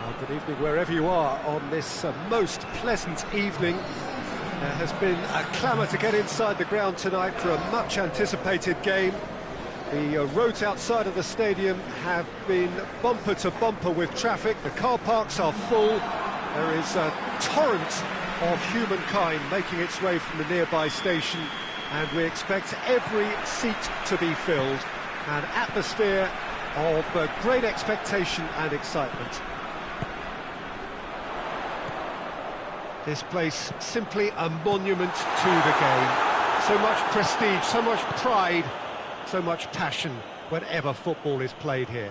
Well, good evening wherever you are on this most pleasant evening. There has been a clamour to get inside the ground tonight for a much-anticipated game. The roads outside of the stadium have been bumper to bumper with traffic. The car parks are full. There is a torrent of humankind making its way from the nearby station, and we expect every seat to be filled. An atmosphere of great expectation and excitement. This place simply a monument to the game. So much prestige, so much pride, so much passion whenever football is played here.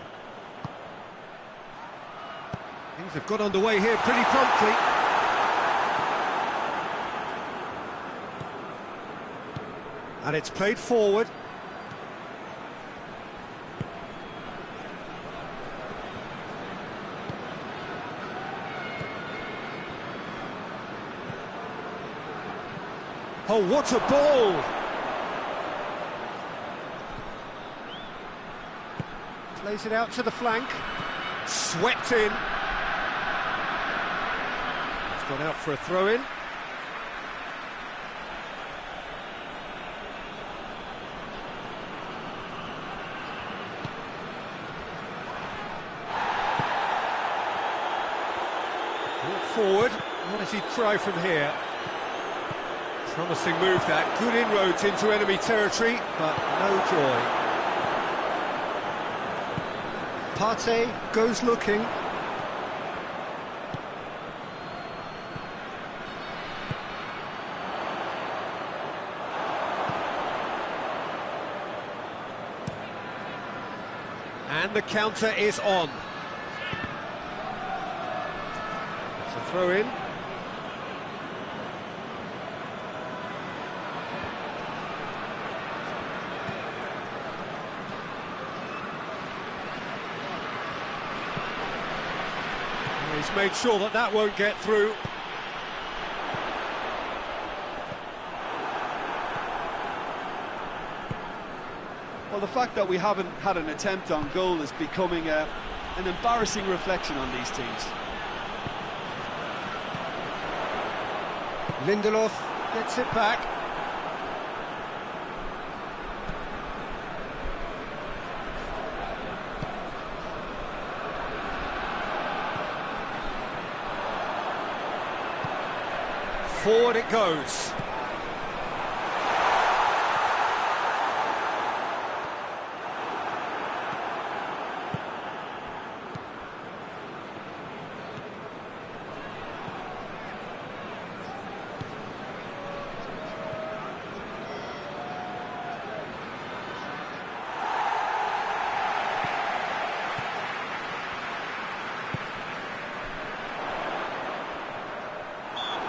Things have got underway here pretty promptly. And it's played forward. Oh, what a ball! Plays it out to the flank. Swept in. It's gone out for a throw-in. Forward. What does he try from here? Promising move that. Good inroads into enemy territory, but no joy. Partey goes looking. And the counter is on. It's a throw in. He's made sure that that won't get through. Well, the fact that we haven't had an attempt on goal is becoming an embarrassing reflection on these teams. Lindelof gets it back. Forward it goes.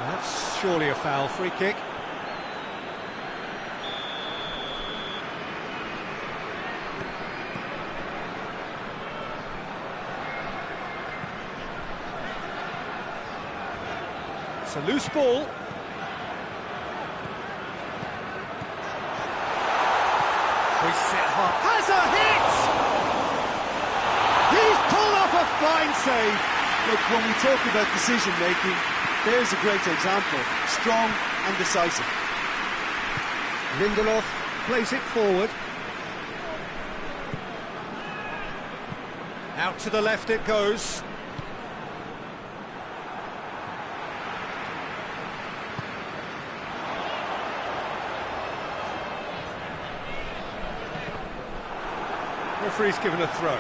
That's surely a foul. Free kick. It's a loose ball. Has a hit! He's pulled off a fine save. Look, when we talk about decision-making, there's a great example. Strong and decisive. Lindelof plays it forward. Out to the left it goes. Referee's given a throw.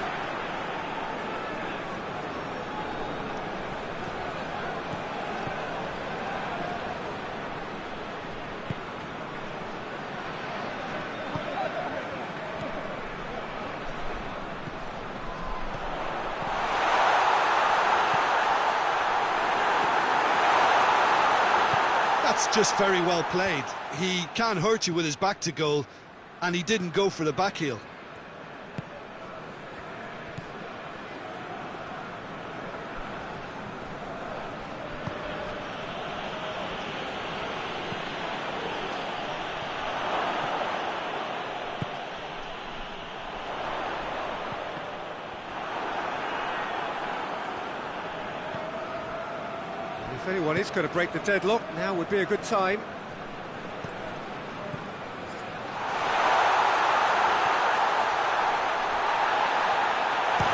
That's just very well played. He can hurt you with his back to goal, and he didn't go for the back heel. If anyone is going to break the deadlock, now would be a good time.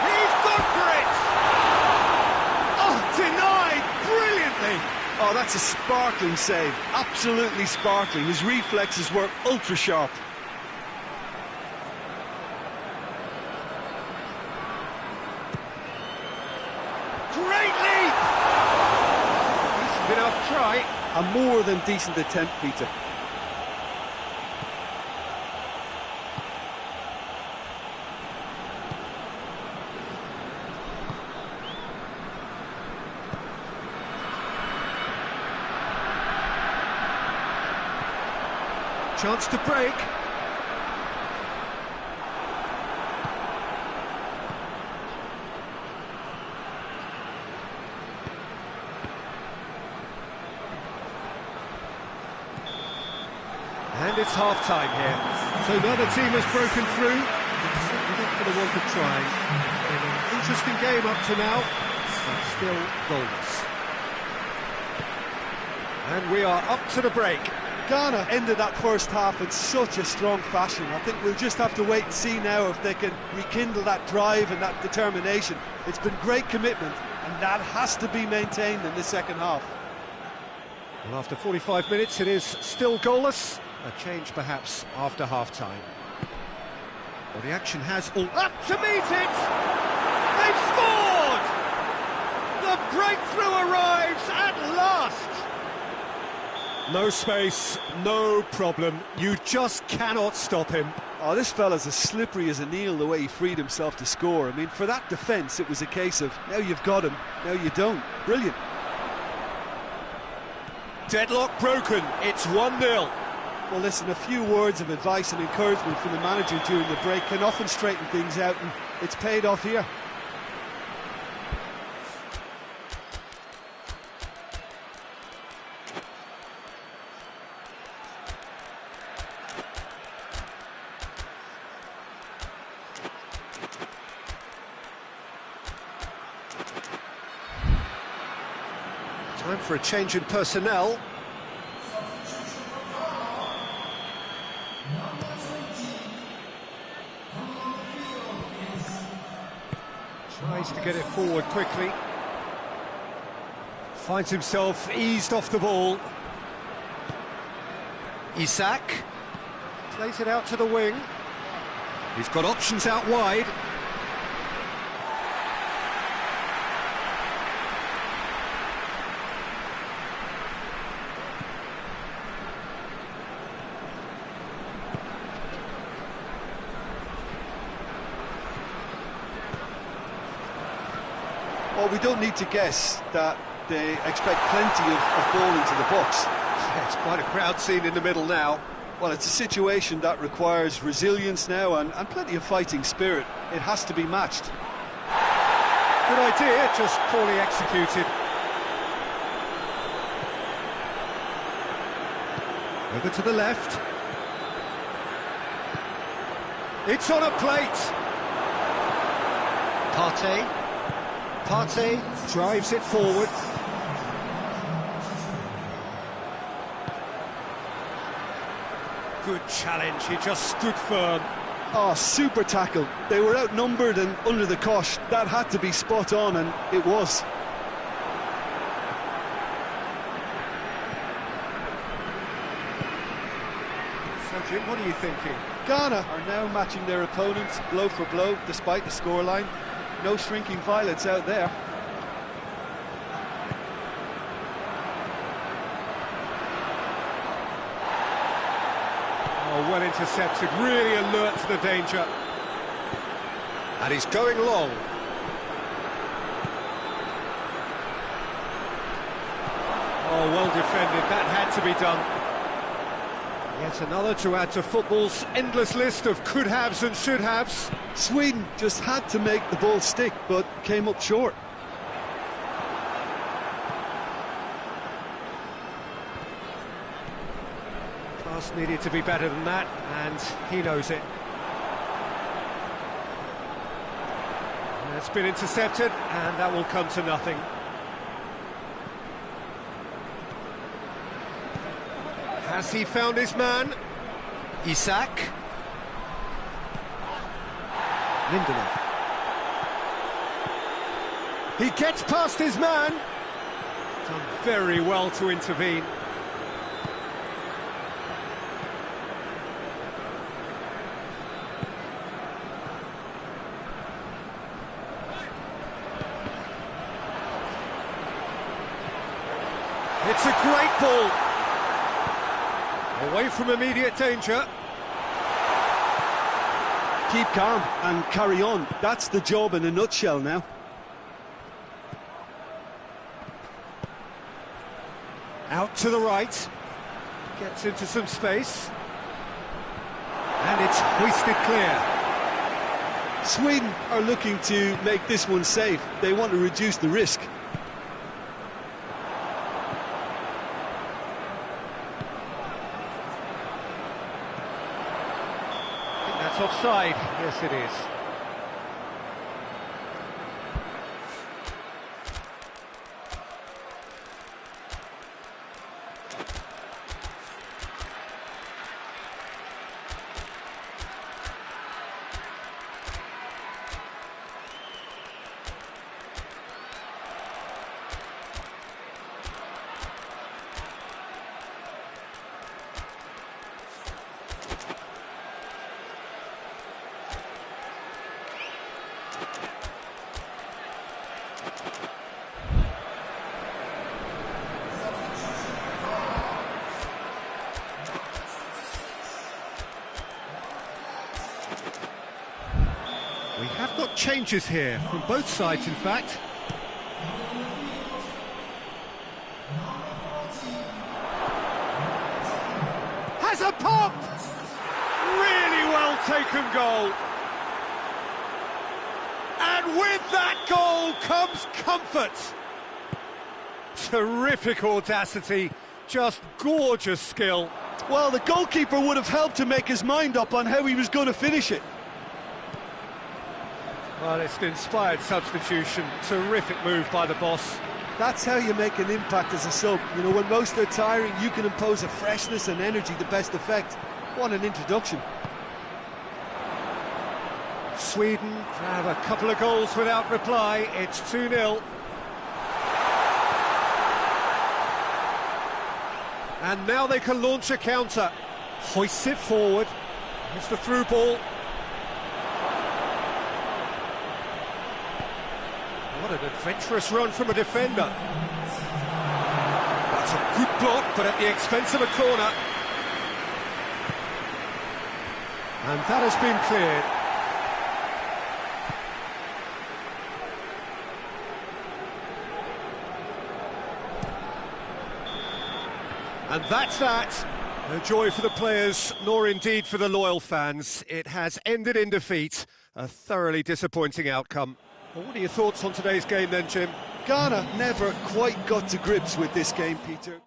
He's gone for it! Oh, denied brilliantly! Oh, that's a sparkling save, absolutely sparkling. His reflexes were ultra sharp. Great leap! Decent enough try. A more than decent attempt, Peter. Chance to break. And it's half-time here. So neither team has broken through. It's certainly not for the want of trying. It's been an interesting game up to now, but still goalless. And we are up to the break. Ghana ended that first half in such a strong fashion. I think we'll just have to wait and see now if they can rekindle that drive and that determination. It's been great commitment, and that has to be maintained in the second half. Well, after 45 minutes, it is still goalless. A change, perhaps, after half-time. Well, the action has all... Up to meet it! They've scored! The breakthrough arrives at last! No space, no problem. You just cannot stop him. Oh, this fella's as slippery as an eel, the way he freed himself to score. I mean, for that defence, it was a case of, now you've got him, now you don't. Brilliant. Deadlock broken, it's 1-0. Well, listen, a few words of advice and encouragement from the manager during the break can often straighten things out, and it's paid off here. Time for a change in personnel. Tries to get it forward quickly. Finds himself eased off the ball. Isak plays it out to the wing. He's got options out wide. Well, we don't need to guess that they expect plenty of ball into the box. Yeah, it's quite a crowd scene in the middle now. Well, it's a situation that requires resilience now and plenty of fighting spirit. It has to be matched. Good idea, just poorly executed. Over to the left. It's on a plate. Partey drives it forward. Good challenge, he just stood firm. Oh, super tackle. They were outnumbered and under the cosh. That had to be spot on, and it was. So, Jim, what are you thinking? Ghana are now matching their opponents blow for blow, despite the scoreline. No shrinking violets out there. Oh, well intercepted, really alert to the danger. And he's going long. Oh, well defended, that had to be done. Yet another to add to football's endless list of could-haves and should-haves. Sweden just had to make the ball stick, but came up short. Pass needed to be better than that, and he knows it. And it's been intercepted, and that will come to nothing. Has he found his man? Isak. Lindelof. He gets past his man. Done very well to intervene. It's a great ball. Away from immediate danger. Keep calm and carry on. That's the job in a nutshell now. Out to the right. Gets into some space. And it's hoisted clear. Sweden are looking to make this one safe. They want to reduce the risk. That's offside. Yes, it is. We have got changes here, from both sides in fact. Has a pop! Really well taken goal. And with that goal comes comfort. Terrific audacity, just gorgeous skill. Well, the goalkeeper would have helped to make his mind up on how he was going to finish it. Well, it's an inspired substitution. Terrific move by the boss. That's how you make an impact as a sub. You know, when most are tiring, you can impose a freshness and energy to best effect. What an introduction. Sweden have a couple of goals without reply. It's 2-0. And now they can launch a counter. Hoists it forward. It's the through ball. What an adventurous run from a defender. That's a good block, but at the expense of a corner. And that has been cleared. And that's that. No joy for the players, nor indeed for the loyal fans. It has ended in defeat. A thoroughly disappointing outcome. Well, what are your thoughts on today's game then, Jim? Ghana never quite got to grips with this game, Peter.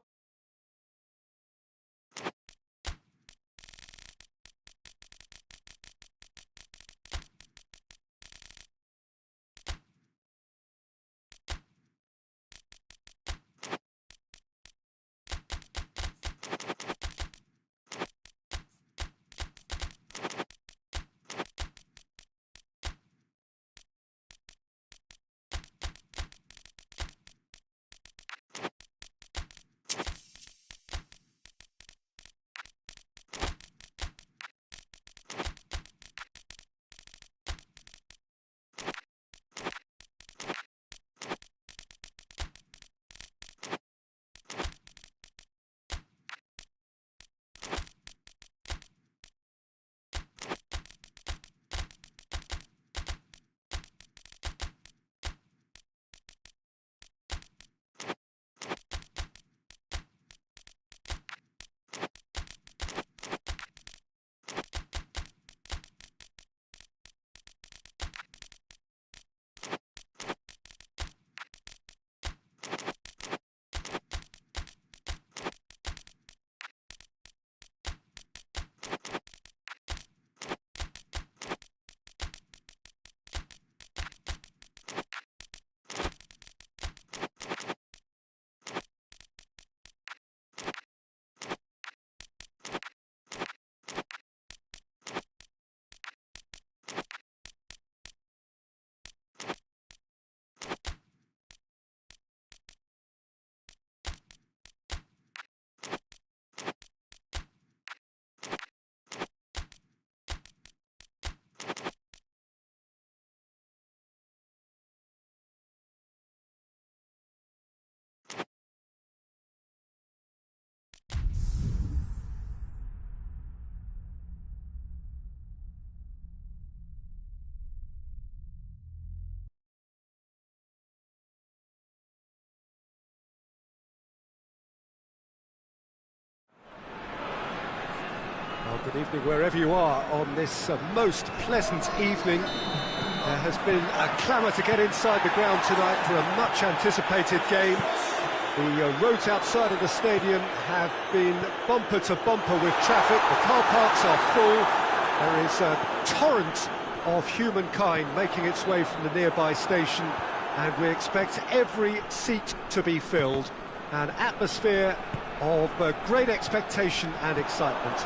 Good evening wherever you are on this most pleasant evening. There has been a clamour to get inside the ground tonight for a much-anticipated game. The roads outside of the stadium have been bumper to bumper with traffic. The car parks are full. There is a torrent of humankind making its way from the nearby station, and we expect every seat to be filled. An atmosphere of great expectation and excitement.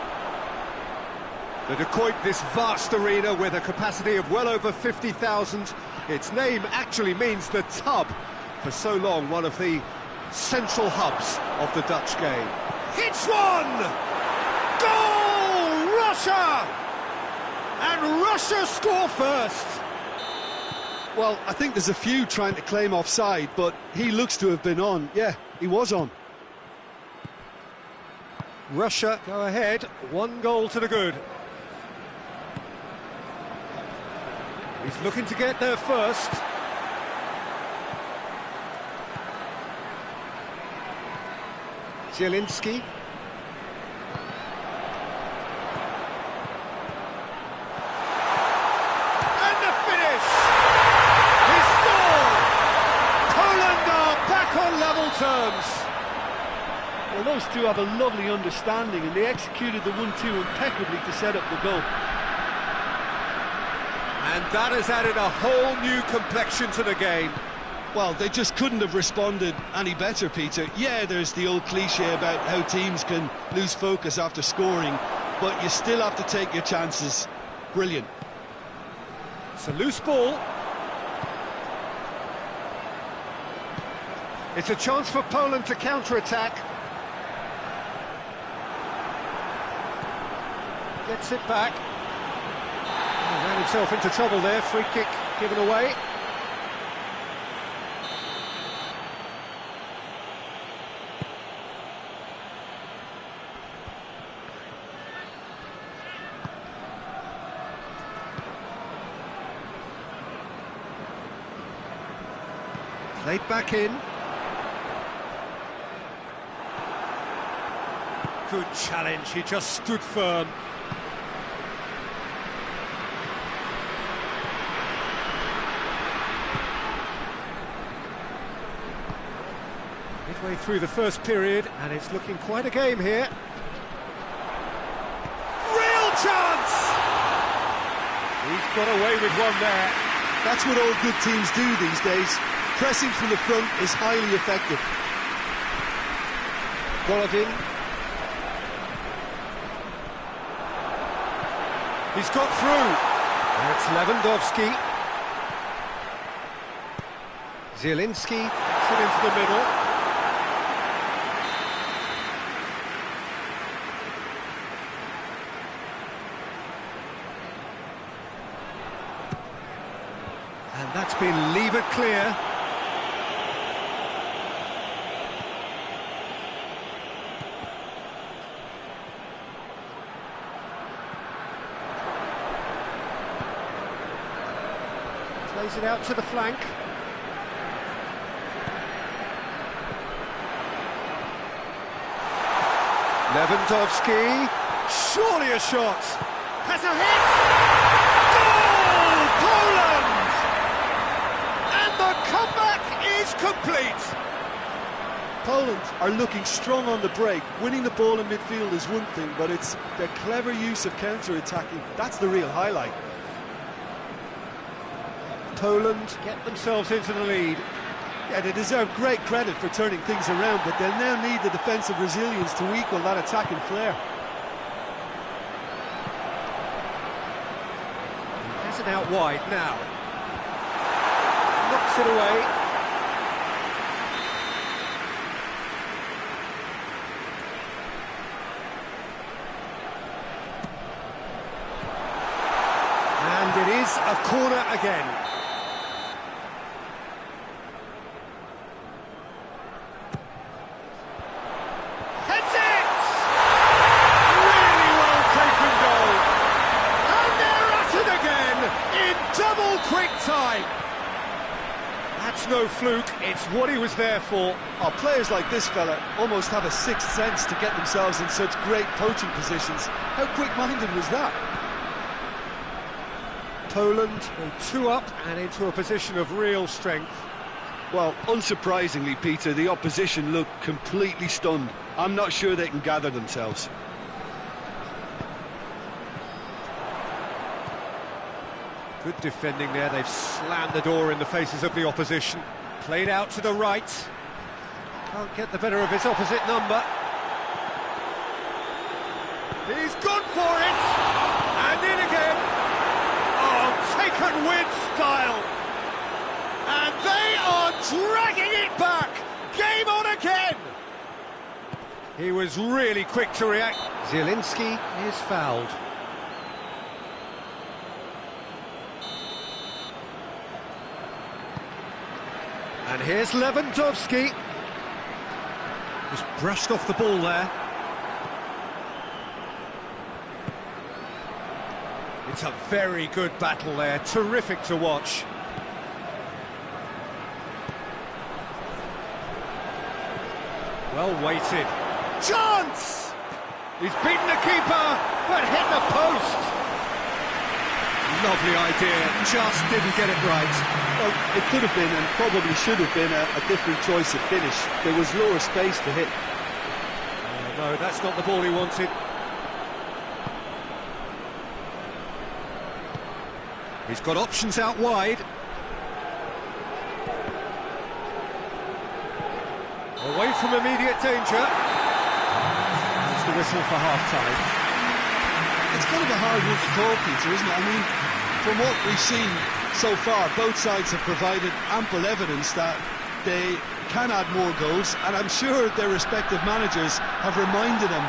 The De Kuip, this vast arena with a capacity of well over 50,000. Its name actually means the tub. For so long, one of the central hubs of the Dutch game. Hits one! Goal! Russia! And Russia score first! Well, I think there's a few trying to claim offside, but he looks to have been on. Yeah, he was on. Russia go ahead, 1 goal to the good. He's looking to get there first. Zielinski. And the finish! He scored! Poland are back on level terms. Well, those two have a lovely understanding, and they executed the 1-2 impeccably to set up the goal. And that has added a whole new complexion to the game. Well, they just couldn't have responded any better, Peter. Yeah, there's the old cliche about how teams can lose focus after scoring, but you still have to take your chances. Brilliant. It's a loose ball. It's a chance for Poland to counter-attack. Gets it back. He ran himself into trouble there. Free kick given away. Played back in. Good challenge, he just stood firm. Midway through the first period, and it's looking quite a game here. Real chance! He's got away with one there. That's what all good teams do these days. Pressing from the front is highly effective. Golovin. He's got through. It's Lewandowski. Zielinski gets it into the middle. And that's been levered clear. Plays it out to the flank. Lewandowski, surely a shot. Has a hit. Goal, Poland! And the comeback is complete. Poland are looking strong on the break. Winning the ball in midfield is one thing, but it's their clever use of counter-attacking. That's the real highlight. Poland get themselves into the lead. Yeah, they deserve great credit for turning things around, but they'll now need the defensive resilience to equal that attacking flair. Has it out wide now. Knocks it away. And it is a corner again. Double quick time. That's It's no fluke, it's what he was there for. Oh, players like this fella almost have a sixth sense to get themselves in such great poaching positions. How quick-minded was that? Poland go 2 up and into a position of real strength. Well, unsurprisingly, Peter, the opposition look completely stunned. I'm not sure they can gather themselves. Good defending there, they've slammed the door in the faces of the opposition. Played out to the right. Can't get the better of his opposite number. He's gone for it! And in again! Oh, taken with style! And they are dragging it back! Game on again! He was really quick to react. Zielinski is fouled. And here's Lewandowski. Just brushed off the ball there. It's a very good battle there, terrific to watch. Well weighted. Chance! He's beaten the keeper, but hit the post. Lovely idea, just didn't get it right. Well, it could have been and probably should have been a different choice of finish. There was lower space to hit. No, that's not the ball he wanted. He's got options out wide. Away from immediate danger. That's the whistle for half-time. It's kind of a hard one to call, Peter, isn't it? I mean, from what we've seen so far, both sides have provided ample evidence that they can add more goals, and I'm sure their respective managers have reminded them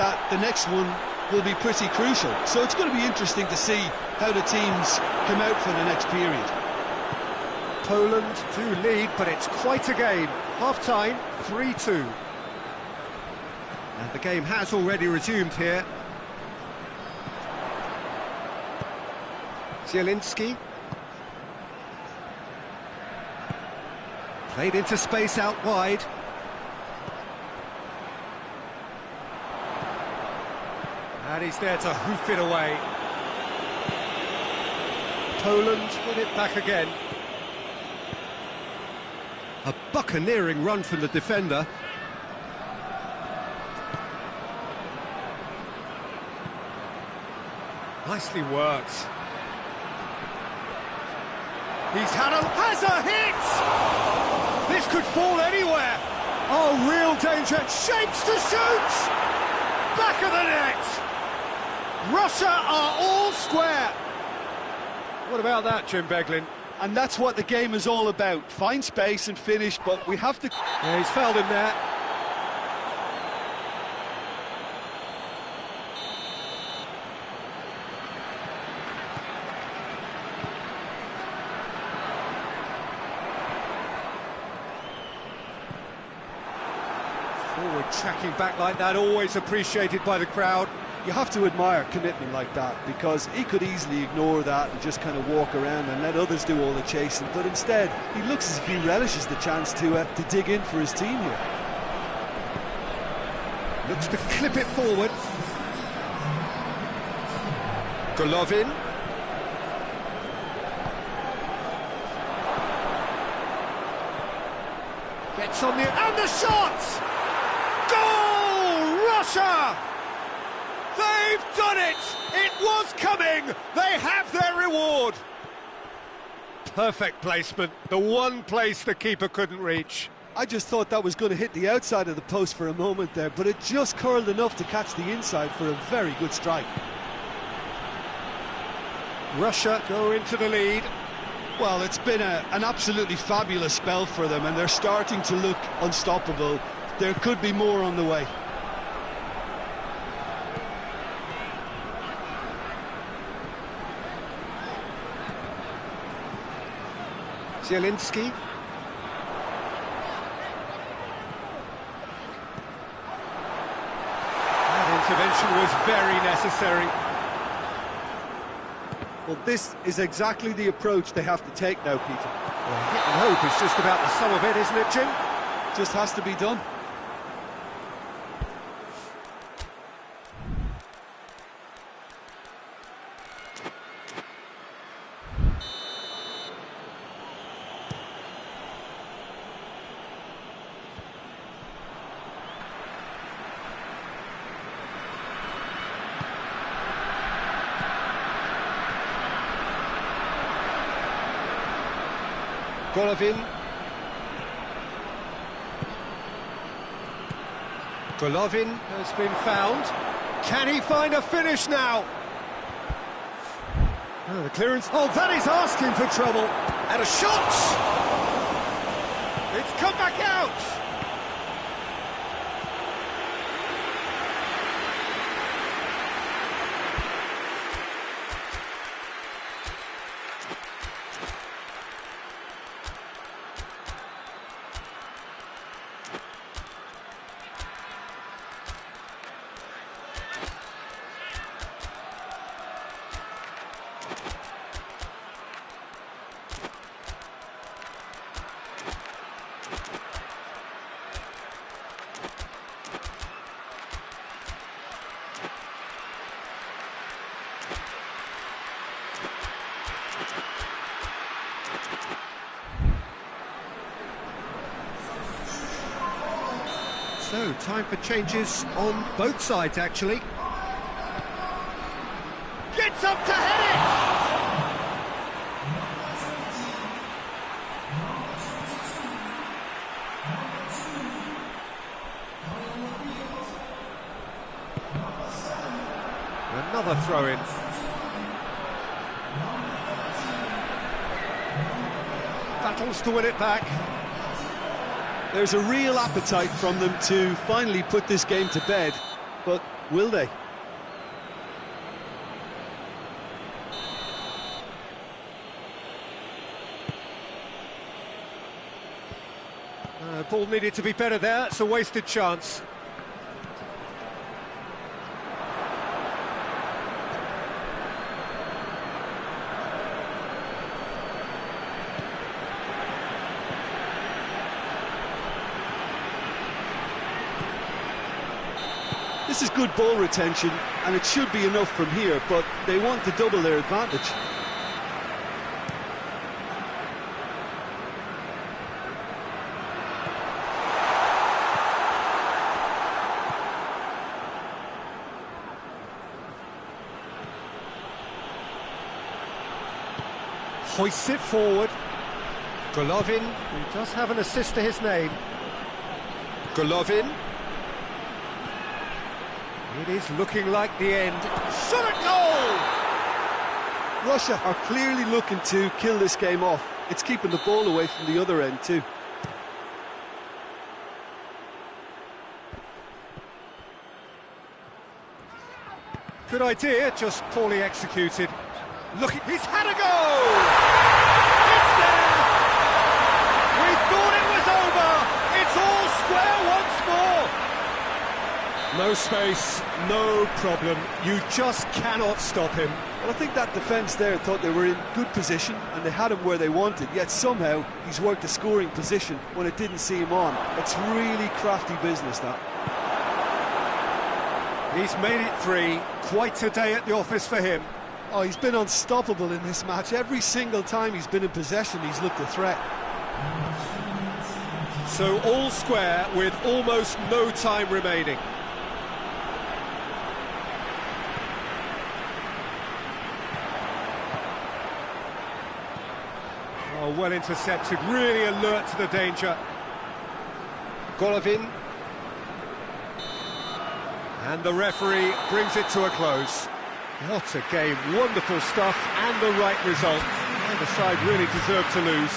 that the next one will be pretty crucial. So it's going to be interesting to see how the teams come out for the next period. Poland do lead, but it's quite a game. Half-time, 3-2. And the game has already resumed here. Zielinski. Played into space out wide. And he's there to hoof it away. Poland win it back again. A buccaneering run from the defender. Nicely worked. Has a hit! This could fall anywhere. Oh, real danger. Shapes to shoot! Back of the net! Russia are all square. What about that, Jim Beglin? And that's what the game is all about. Find space and finish, but we have to... Yeah, he's fouled him there. Forward tracking back like that, always appreciated by the crowd. You have to admire commitment like that, because he could easily ignore that and just kind of walk around and let others do all the chasing, but instead he looks as if he relishes the chance to dig in for his team here. Looks to clip it forward. Golovin. Gets on the... and the shot! Goal! Russia! They've done it! It was coming! They have their reward! Perfect placement, the one place the keeper couldn't reach. I just thought that was going to hit the outside of the post for a moment there, but it just curled enough to catch the inside for a very good strike. Russia go into the lead. Well, it's been an absolutely fabulous spell for them, and they're starting to look unstoppable. There could be more on the way. Zielinski. That intervention was very necessary. Well, this is exactly the approach they have to take now, Peter. Well, hit and hope is just about the sum of it, isn't it, Jim? Just has to be done. Golovin. Golovin has been found. Can he find a finish now? Oh, the clearance. Oh, that is asking for trouble. And a shot! It's come back out! So, time for changes on both sides, actually. Gets up to head it! Another throw-in. Battles to win it back. There's a real appetite from them to finally put this game to bed, but will they? Ball needed to be better there, it's a wasted chance. This is good ball retention, and it should be enough from here, but they want to double their advantage. Hoists it forward. Golovin, who does have an assist to his name. Golovin. It is looking like the end. Shot at goal! Russia are clearly looking to kill this game off. It's keeping the ball away from the other end too. Good idea, just poorly executed. Look, he's had a goal! It's there! We thought it was over! It's all square once more! No space, no problem. You just cannot stop him. Well, I think that defence there thought they were in good position and they had him where they wanted, yet somehow he's worked a scoring position when it didn't see him on. It's really crafty business, that. He's made it 3. Quite a day at the office for him. Oh, he's been unstoppable in this match. Every single time he's been in possession, he's looked a threat. So all square with almost no time remaining. Oh, well intercepted, really alert to the danger. Golovin. And the referee brings it to a close. What a game, wonderful stuff, and the right result. Neither side really deserved to lose.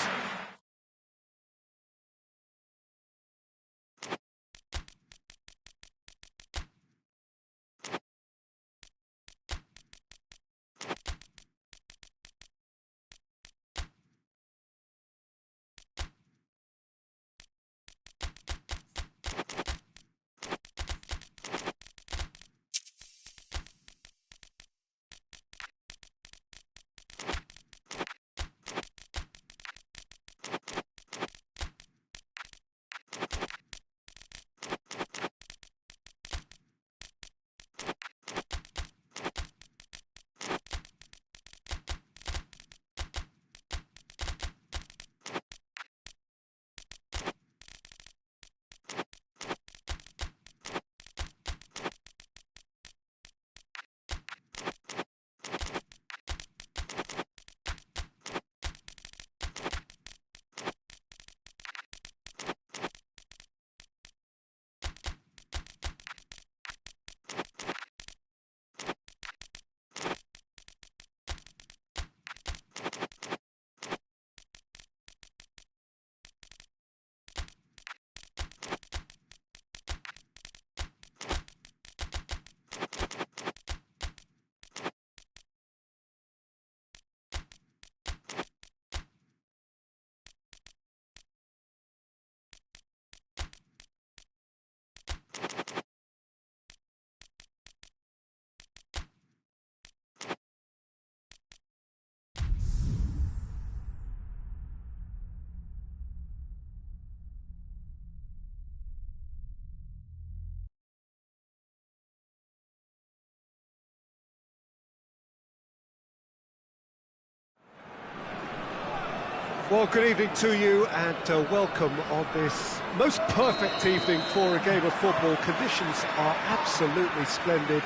Well, good evening to you and welcome on this most perfect evening for a game of football. Conditions are absolutely splendid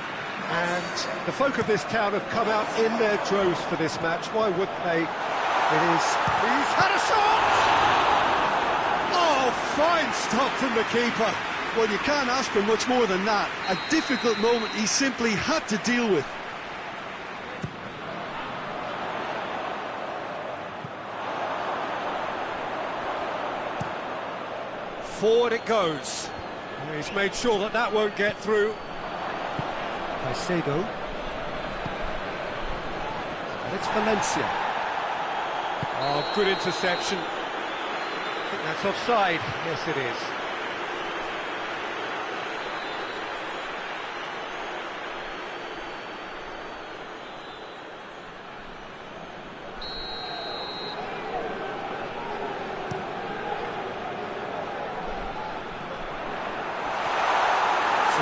and the folk of this town have come out in their droves for this match. Why wouldn't they? He's had a shot! Oh, fine stop from the keeper. Well, you can't ask for much more than that. A difficult moment he simply had to deal with. Forward it goes. He's made sure that that won't get through. Caicedo. And it's Valencia. Oh, good interception. I think that's offside. Yes, it is.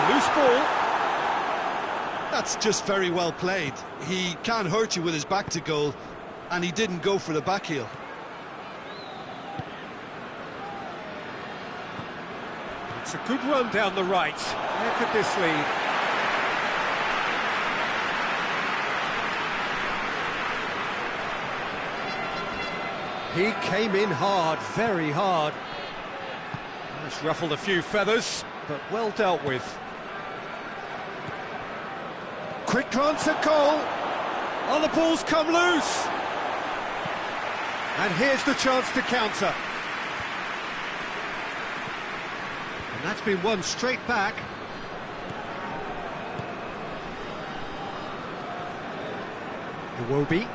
Loose ball. That's just very well played. He can't hurt you with his back to goal, and he didn't go for the back heel. It's a good run down the right. Where could this lead? He came in hard, very hard. That's ruffled a few feathers, but well dealt with. Quick glance at goal. Oh, the ball's come loose. And here's the chance to counter. And that's been won straight back. Iwobi.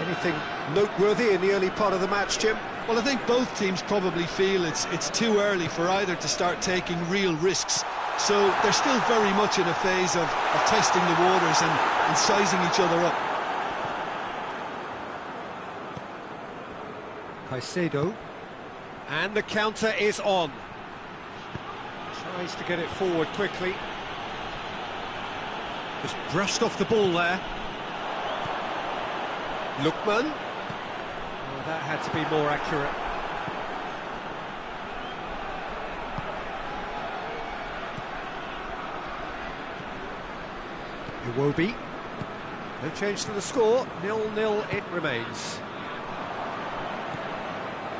Anything noteworthy in the early part of the match, Jim? Well, I think both teams probably feel it's too early for either to start taking real risks. So they're still very much in a phase of testing the waters and sizing each other up. Caicedo. And the counter is on. Tries to get it forward quickly. Just brushed off the ball there. Lookman. Oh, that had to be more accurate. Iwobi. No change to the score. 0-0 it remains.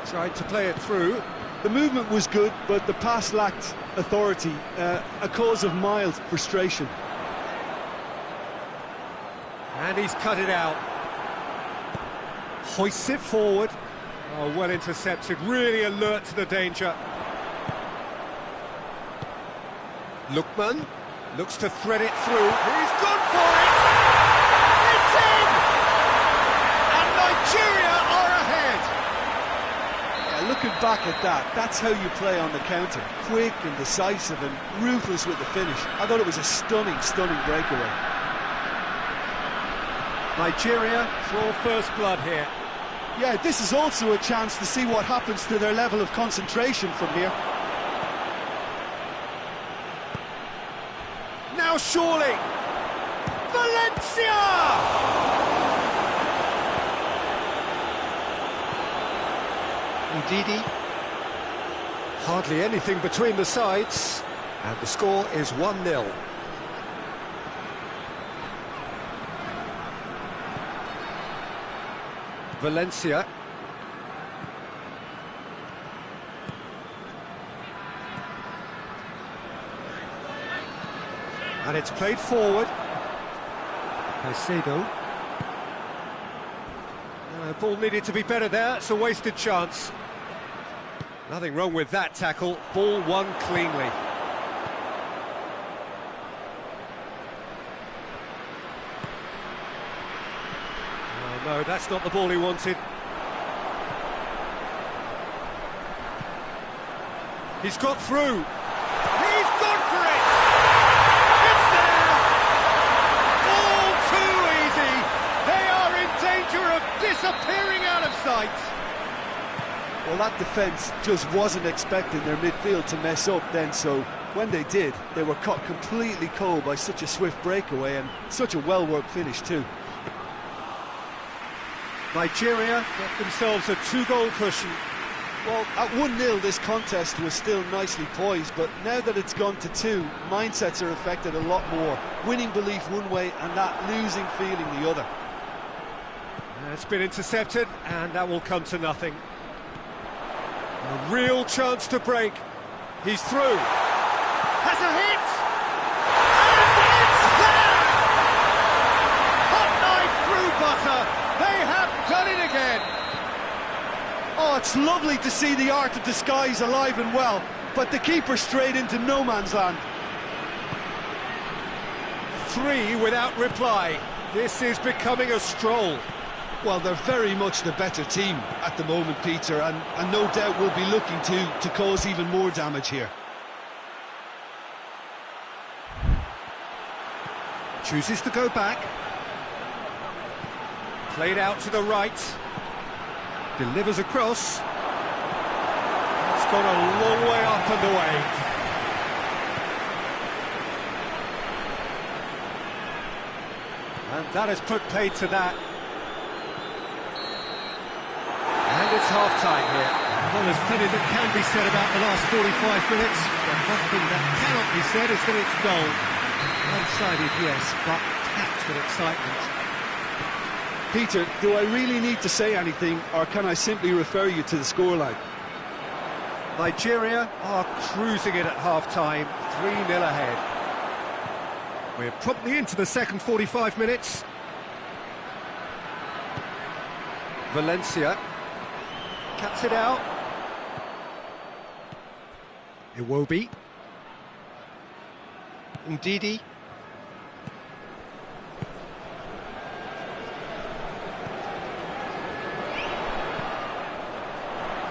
Tried to play it through. The movement was good, but the pass lacked authority, a cause of mild frustration. And he's cut it out. Hoists it forward. Oh, well intercepted, really alert to the danger. Lookman looks to thread it through. He's gone for it! It's in! And Nigeria are ahead! Yeah, looking back at that, that's how you play on the counter. Quick and decisive and ruthless with the finish. I thought it was a stunning, stunning breakaway. Nigeria draw first blood here. Yeah, this is also a chance to see what happens to their level of concentration from here. Now surely, Valencia! Ndidi. Hardly anything between the sides, and the score is 1-0. Valencia. And it's played forward. Caicedo. Ball needed to be better there, it's a wasted chance. Nothing wrong with that tackle, ball won cleanly. Oh, no, that's not the ball he wanted. He's got through. He's gone for it! It's there! All too easy! They are in danger of disappearing out of sight! Well, that defence just wasn't expecting their midfield to mess up then, so when they did, they were caught completely cold by such a swift breakaway and such a well-worked finish too. Nigeria get themselves a 2-goal cushion. Well, at 1-0 this contest was still nicely poised, but now that it's gone to 2, mindsets are affected a lot more. Winning belief one way and that losing feeling the other. It's been intercepted, and that will come to nothing. A real chance to break. He's through. Has a hit! And it's there! Hot knife through butter. They have done it again. Oh, it's lovely to see the art of disguise alive and well, but the keeper straight into no man's land. 3 without reply. This is becoming a stroll. Well, they're very much the better team at the moment, Peter, and no doubt will be looking to cause even more damage here. Chooses to go back. Played out to the right. Delivers across. It's gone a long way up and away. And that has put paid to that. And it's half-time here. Well, there's plenty that can be said about the last 45 minutes, but one thing that cannot be said is that it's dull. One-sided, yes, but packed with excitement. Peter, do I really need to say anything, or can I simply refer you to the scoreline? Nigeria are cruising it at half-time, 3-0 ahead. We're promptly into the second 45 minutes. Valencia cuts it out. Iwobi. Ndidi.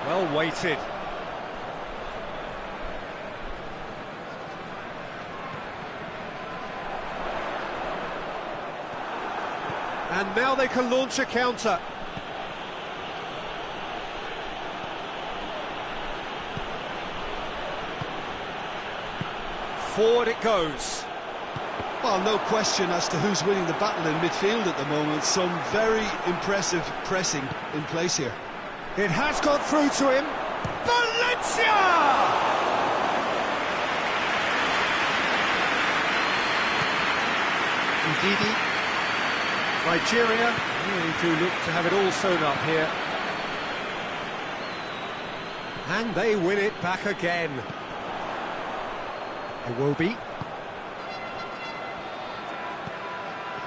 Well weighted. And now they can launch a counter. Forward it goes. Well, no question as to who's winning the battle in midfield at the moment. Some very impressive pressing in place here. It has got through to him. Valencia! Ndidi. Nigeria really do look to have it all sewn up here. And they win it back again. Iwobi.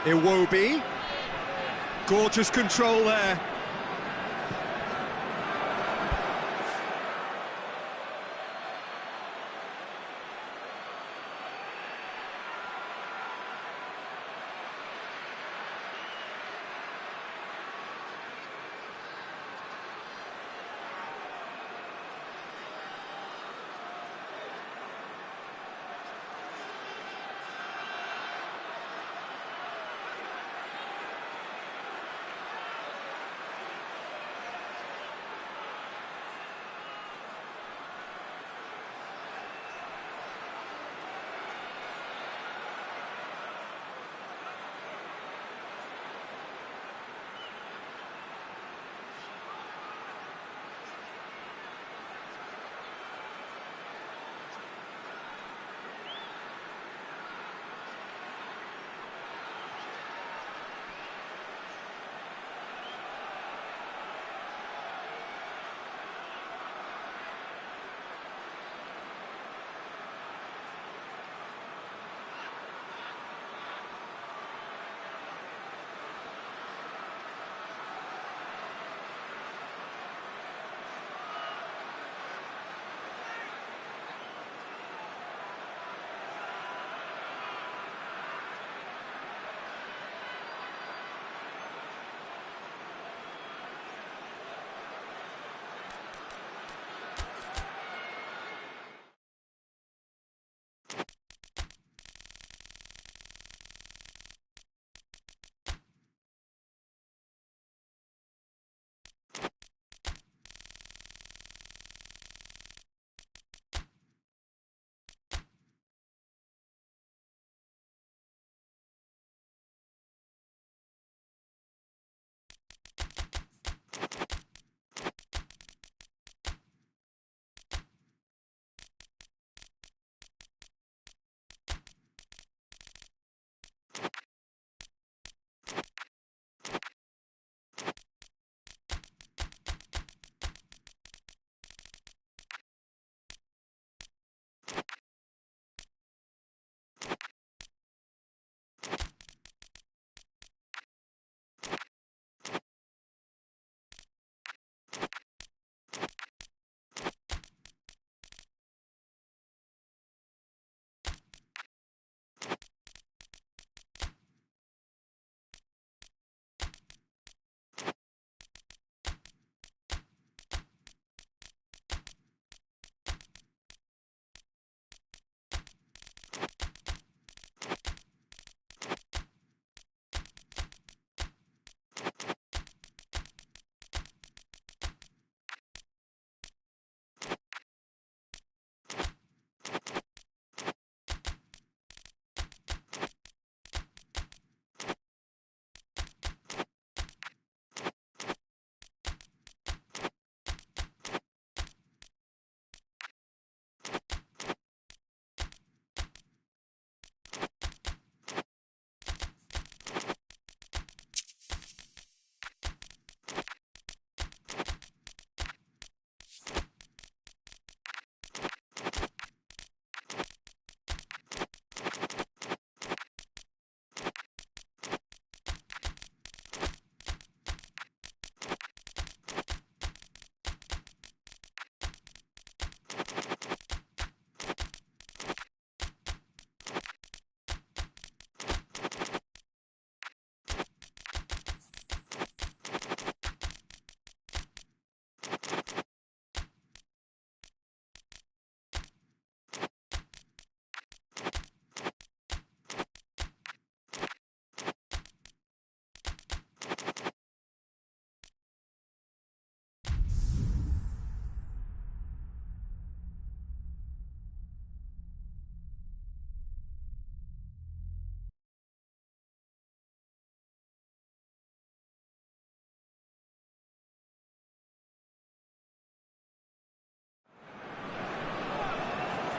Iwobi. Gorgeous control there.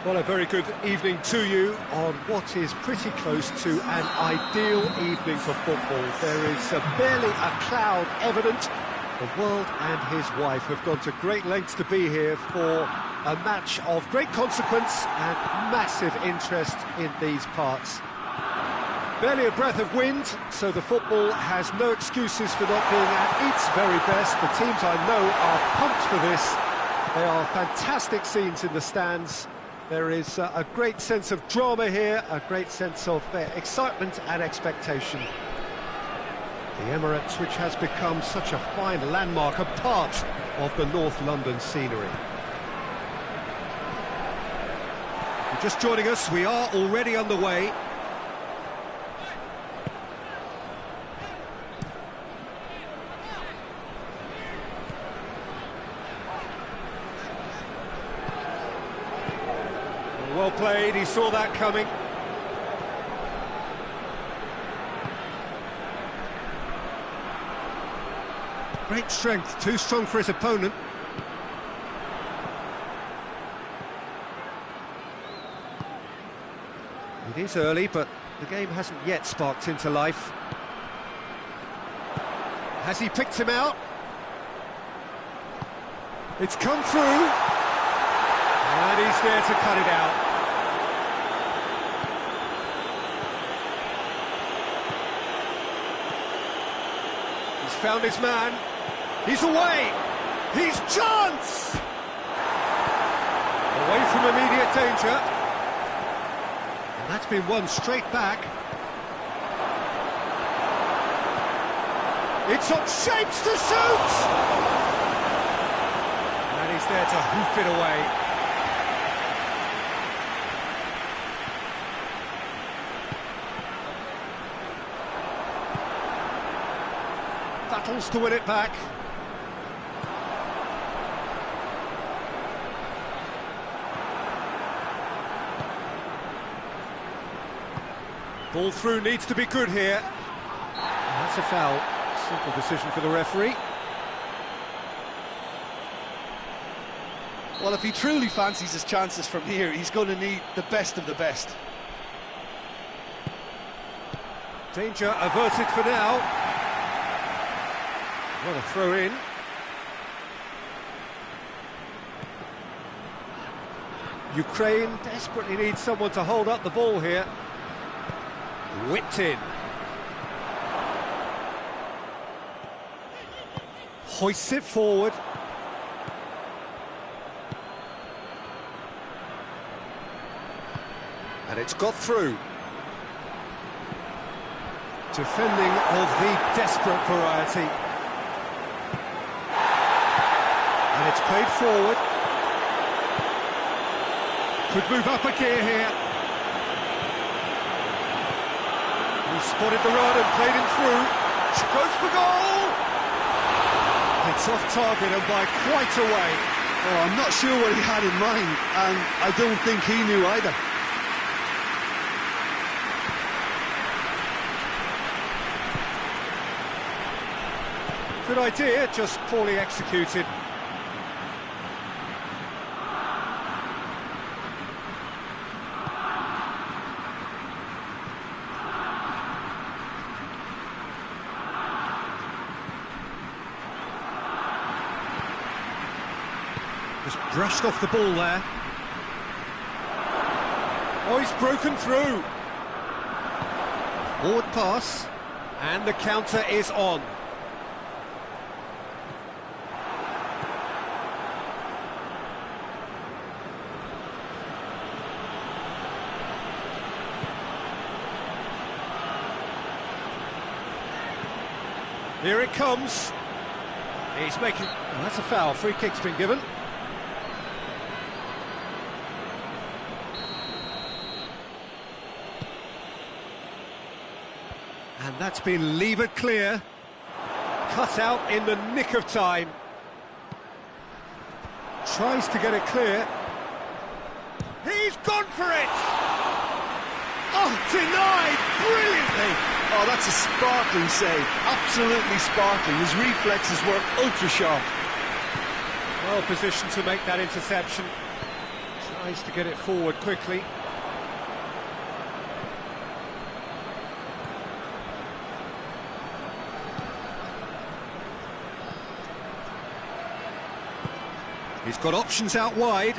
Well, a very good evening to you on what is pretty close to an ideal evening for football. There is barely a cloud evident. The world and his wife have gone to great lengths to be here for a match of great consequence and massive interest in these parts. Barely a breath of wind, so the football has no excuses for not being at its very best. The teams I know are pumped for this. They are fantastic scenes in the stands. There is a great sense of drama here, a great sense of excitement and expectation. The Emirates, which has become such a fine landmark, a part of the North London scenery. If you're just joining us, we are already underway. Well played, he saw that coming. Great strength, too strong for his opponent. It is early, but the game hasn't yet sparked into life. Has he picked him out? It's come through. And he's there to cut it out. He's found his man. He's away. He's chance! Away from immediate danger. And that's been won straight back. It's on shapes to shoot! And he's there to hoof it away. Battles to win it back. Ball through needs to be good here. And that's a foul. Simple decision for the referee. Well, if he truly fancies his chances from here, he's going to need the best of the best. Danger averted for now. What a throw in. Ukraine desperately needs someone to hold up the ball here. Whipped in. Hoists it forward. And it's got through. Defending of the desperate variety. And it's played forward. Could move up a gear here. He spotted the run and played him through. She goes for goal! It's off target and by quite a way. Oh, I'm not sure what he had in mind, and I don't think he knew either. Good idea, just poorly executed. Just brushed off the ball there. Oh, he's broken through. Forward pass, and the counter is on. Here it comes. He's making... Oh, that's a foul. Free kick's been given. And that's been levered clear. Cut out in the nick of time. Tries to get it clear. He's gone for it! Oh, denied brilliantly! Oh, that's a sparkling save. Absolutely sparkling. His reflexes were ultra-sharp. Well positioned to make that interception. Tries to get it forward quickly. He's got options out wide.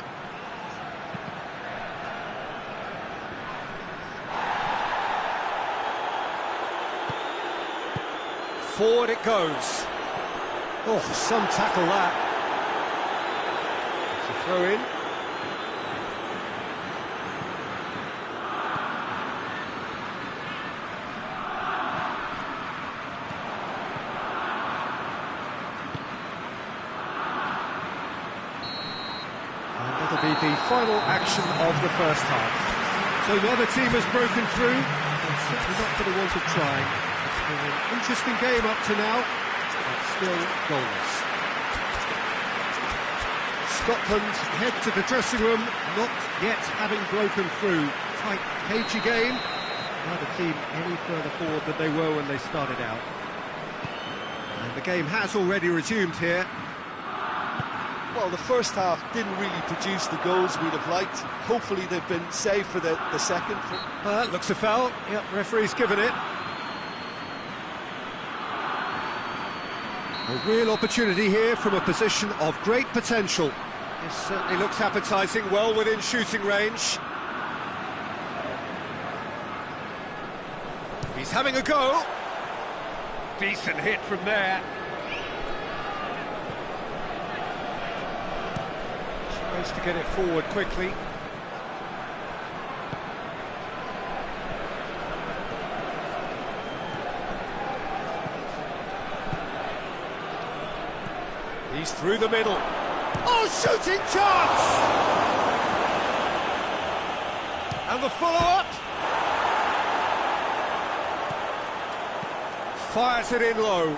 Forward it goes. Oh, some tackle that. It's a throw in. That'll be the final action of the first half. So neither team has broken through, and certainly not for the want of trying. It's been an interesting game up to now, but still goalless. Scotland head to the dressing room, not yet having broken through. Tight, cagey game. Neither team any further forward than they were when they started out. And the game has already resumed here. Well, the first half didn't really produce the goals we'd have liked. Hopefully they've been saved for the second. Looks a foul. Yep, referee's given it. A real opportunity here from a position of great potential. This certainly looks appetising, well within shooting range. He's having a go. Decent hit from there. Tries to get it forward quickly. He's through the middle. Oh, shooting chance! And the follow-up. Fires it in low.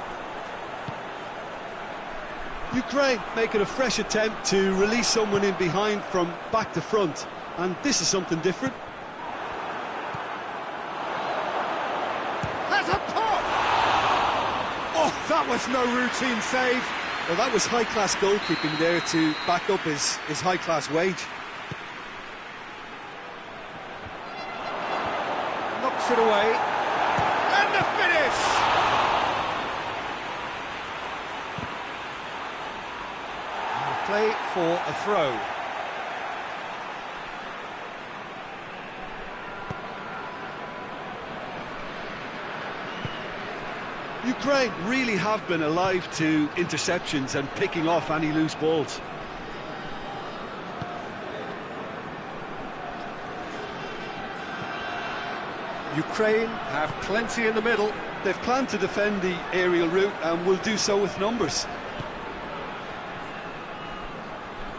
Ukraine making a fresh attempt to release someone in behind from back to front, and this is something different. Has a pop! Oh, that was no routine save. Well, that was high-class goalkeeping there to back up his high-class wage. Knocks it away. And the finish! Play for a throw. Ukraine really have been alive to interceptions and picking off any loose balls. Ukraine have plenty in the middle. They've planned to defend the aerial route and will do so with numbers.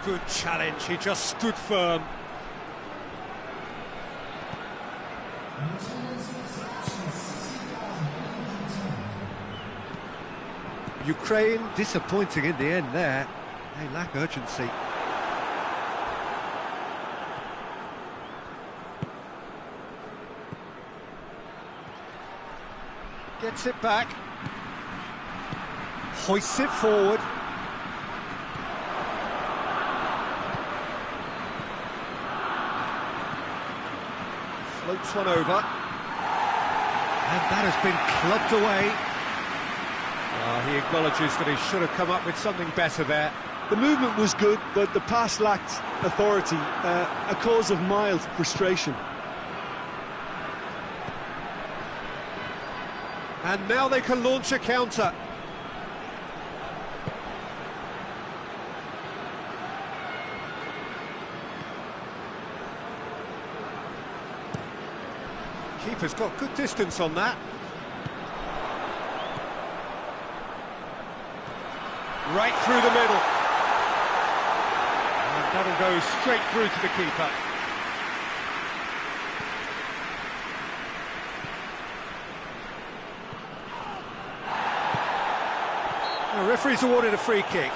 Good challenge, he just stood firm. Ukraine disappointing in the end there. They lack urgency. Gets it back. Hoists it forward. Floats one over. And that has been clubbed away. He acknowledges that he should have come up with something better there. The movement was good, but the pass lacked authority, a cause of mild frustration. And now they can launch a counter. Keeper's got good distance on that. Right through the middle. And that'll go straight through to the keeper. The referee's awarded a free kick.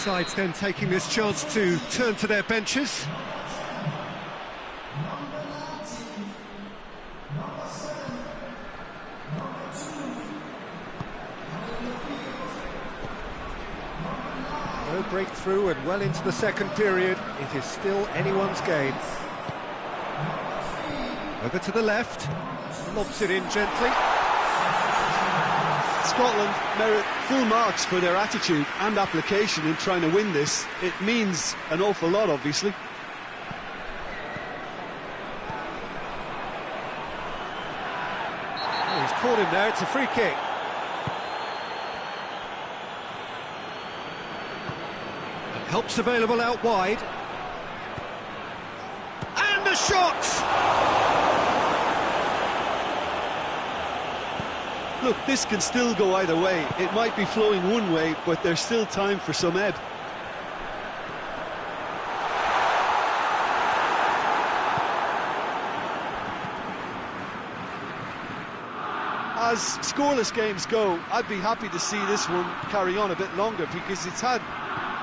sides then taking this chance to turn to their benches. No breakthrough and well into the second period. It is still anyone's game. Over to the left, lobs it in gently. Scotland merit full marks for their attitude and application in trying to win this. It means an awful lot, obviously. Oh, he's caught him there, it's a free kick. And help's available out wide. And the shot! Look, this can still go either way. It might be flowing one way, but there's still time for some ebb. As scoreless games go, I'd be happy to see this one carry on a bit longer because it's had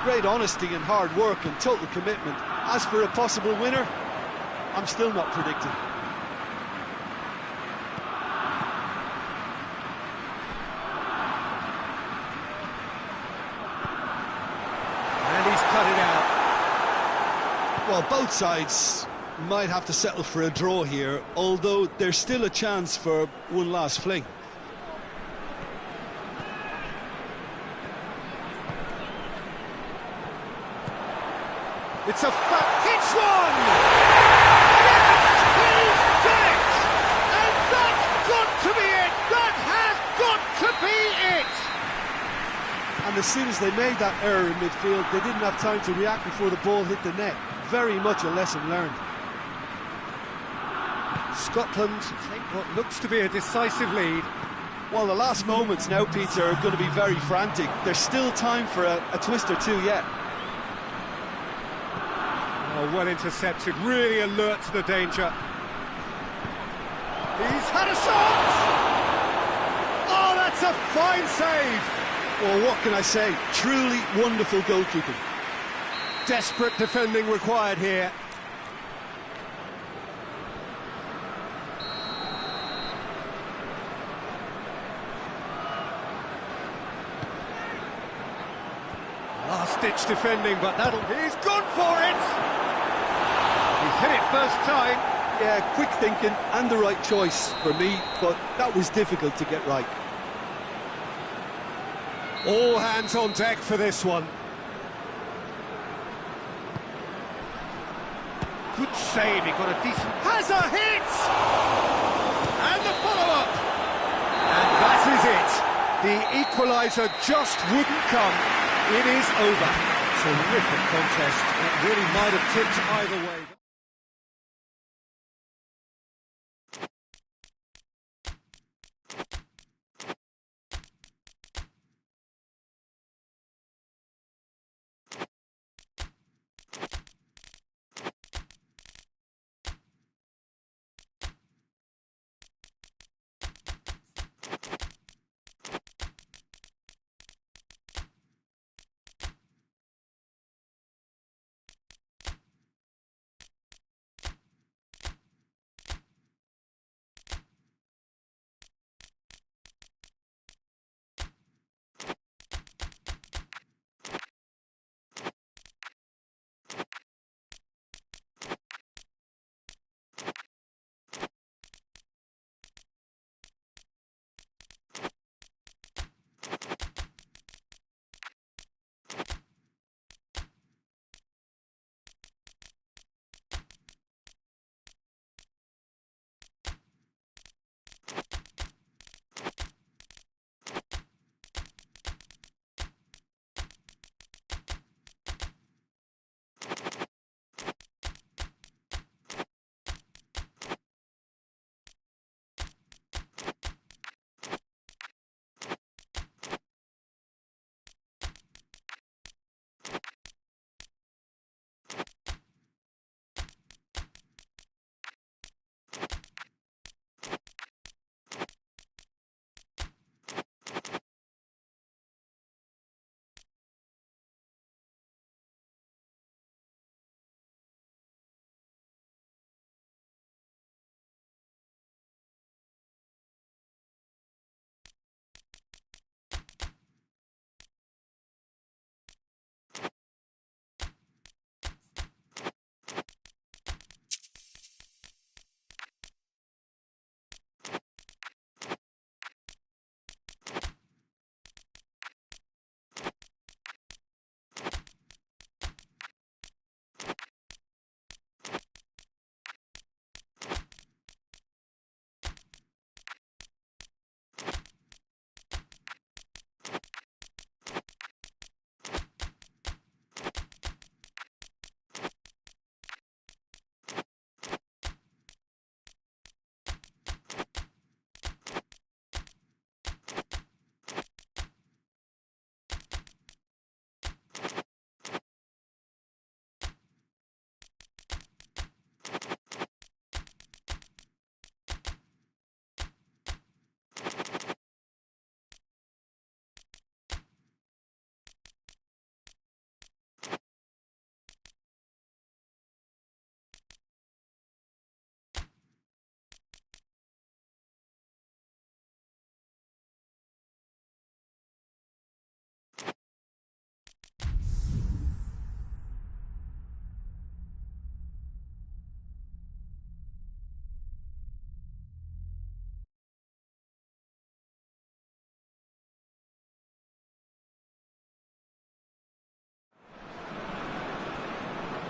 great honesty and hard work and total commitment. As for a possible winner, I'm still not predicting. Well, both sides might have to settle for a draw here, although there's still a chance for one last fling. It's a hits one! Yes, he's done it! And that's got to be it! That has got to be it! And as soon as they made that error in midfield, they didn't have time to react before the ball hit the net. Very much a lesson learned. Scotland take what looks to be a decisive lead. Well, the last moments now, Peter, are going to be very frantic. There's still time for a twist or two yet. Oh, well intercepted, really alert to the danger. He's had a shot! Oh, that's a fine save! Well, what can I say? Truly wonderful goalkeeping. Desperate defending required here. Last-ditch defending, but he's gone for it! He's hit it first time. Yeah, quick thinking and the right choice for me, but that was difficult to get right. All hands on deck for this one. Good save, he got a decent... Has a hit! And the follow-up! And that is it. The equaliser just wouldn't come. It is over. Terrific contest. It really might have tipped either way.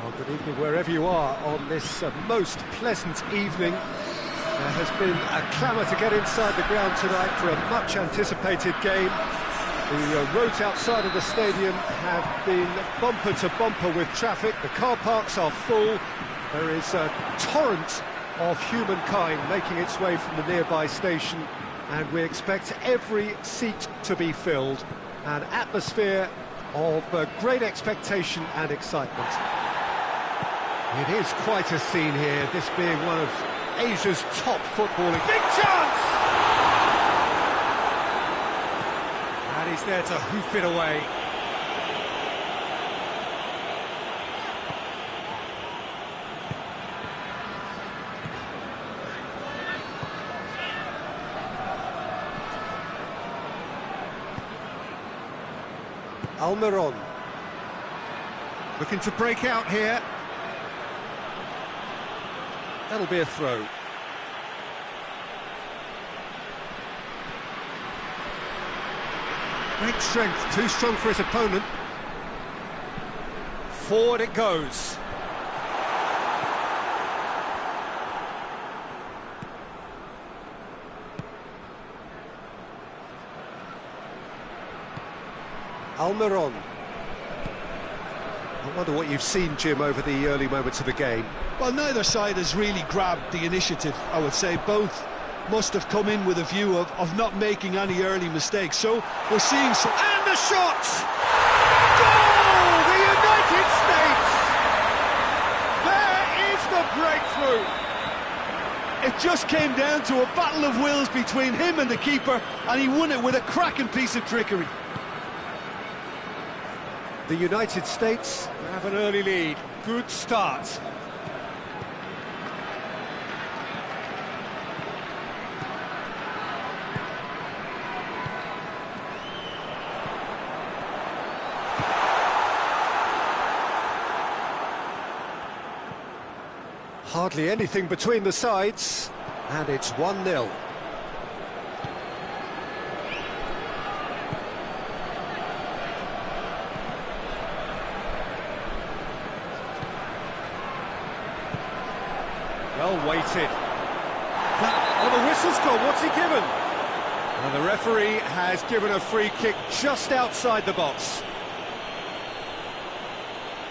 Well, good evening wherever you are on this most pleasant evening. There has been a clamour to get inside the ground tonight for a much anticipated game. The roads outside of the stadium have been bumper to bumper with traffic. The car parks are full. There is a torrent of humankind making its way from the nearby station, and we expect every seat to be filled. An atmosphere of great expectation and excitement. It is quite a scene here, this being one of Asia's top footballing. Big chance! And he's there to hoof it away. Almiron looking to break out here. That'll be a throw. Great strength, too strong for his opponent. Forward it goes. Almiron. I wonder what you've seen, Jim, over the early moments of the game. Well, neither side has really grabbed the initiative, I would say. Both must have come in with a view of not making any early mistakes. So we're seeing some... And the shot! Goal! The United States! There is the breakthrough! It just came down to a battle of wills between him and the keeper, and he won it with a cracking piece of trickery. The United States have an early lead. Good start. Hardly anything between the sides, and it's 1-0. Well weighted. Oh, the whistle's gone. What's he given? And the referee has given a free kick just outside the box.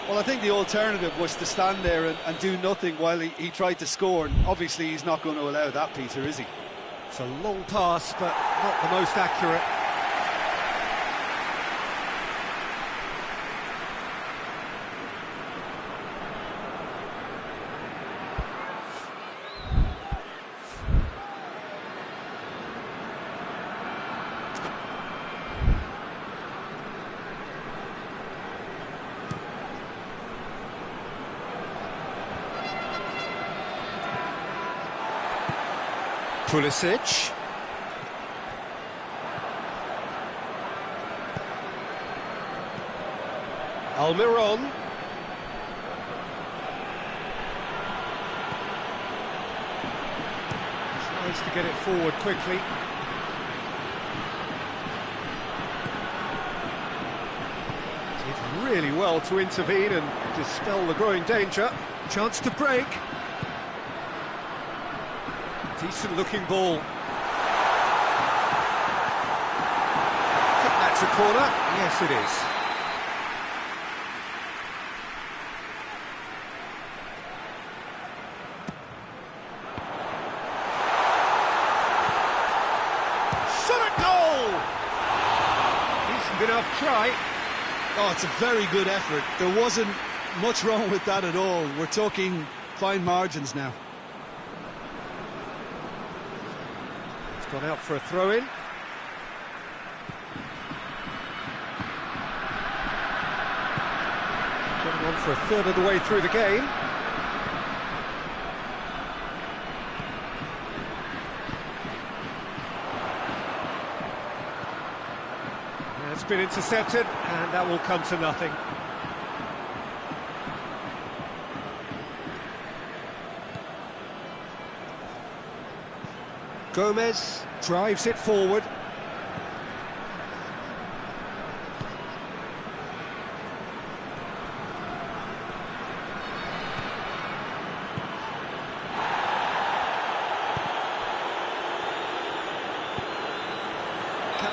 Well, I think the alternative was to stand there and do nothing while he tried to score, and obviously he's not going to allow that, Peter, is he? It's a long pass, but not the most accurate. Pulisic. Almiron. Tries to get it forward quickly. Did really well to intervene and dispel the growing danger. Chance to break. Decent looking ball. I think that's a corner. Yes, it is. Shot at goal! Decent enough try. Oh, it's a very good effort. There wasn't much wrong with that at all. We're talking fine margins now. Gone out for a throw-in. Getting on for a third of the way through the game. It's been intercepted, and that will come to nothing. Gomez drives it forward.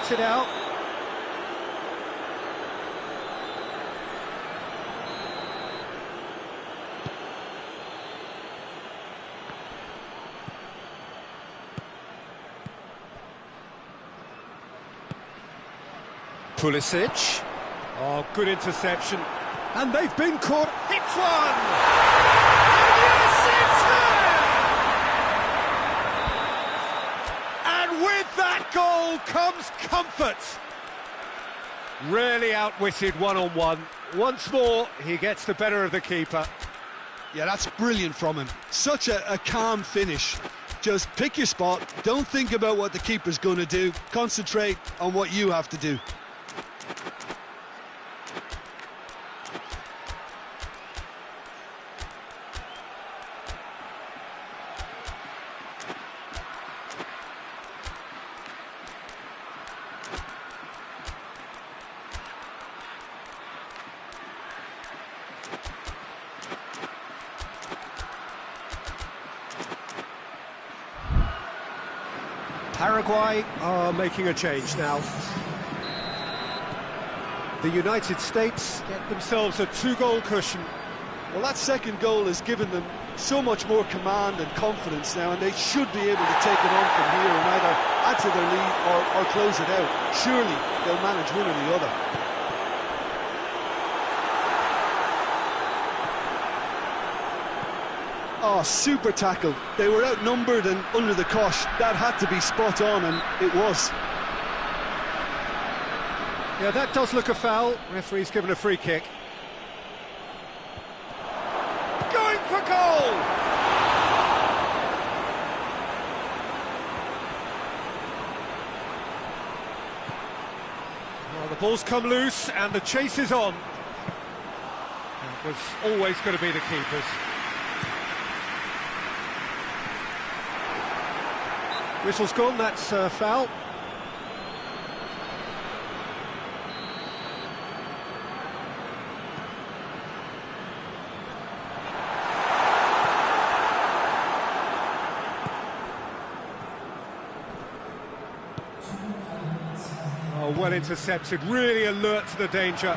cuts it out. Pulisic. Oh, good interception. And they've been caught. Hits one! And yes, it's there! And with that goal comes comfort. Really outwitted one-on-one. Once more, he gets the better of the keeper. Yeah, that's brilliant from him. Such a calm finish. Just pick your spot, don't think about what the keeper's going to do, concentrate on what you have to do. Paraguay are making a change now. The United States get themselves a 2-goal cushion. Well, that second goal has given them so much more command and confidence now, and they should be able to take it on from here and either add to their lead or close it out. Surely they'll manage one or the other. Oh, super tackle. They were outnumbered and under the cosh. That had to be spot on, and it was. Yeah, that does look a foul. Referee's given a free kick. Going for goal! Well, the ball's come loose and the chase is on. That was always going to be the keeper's. Whistle's gone, that's a foul. Oh, well intercepted, really alert to the danger.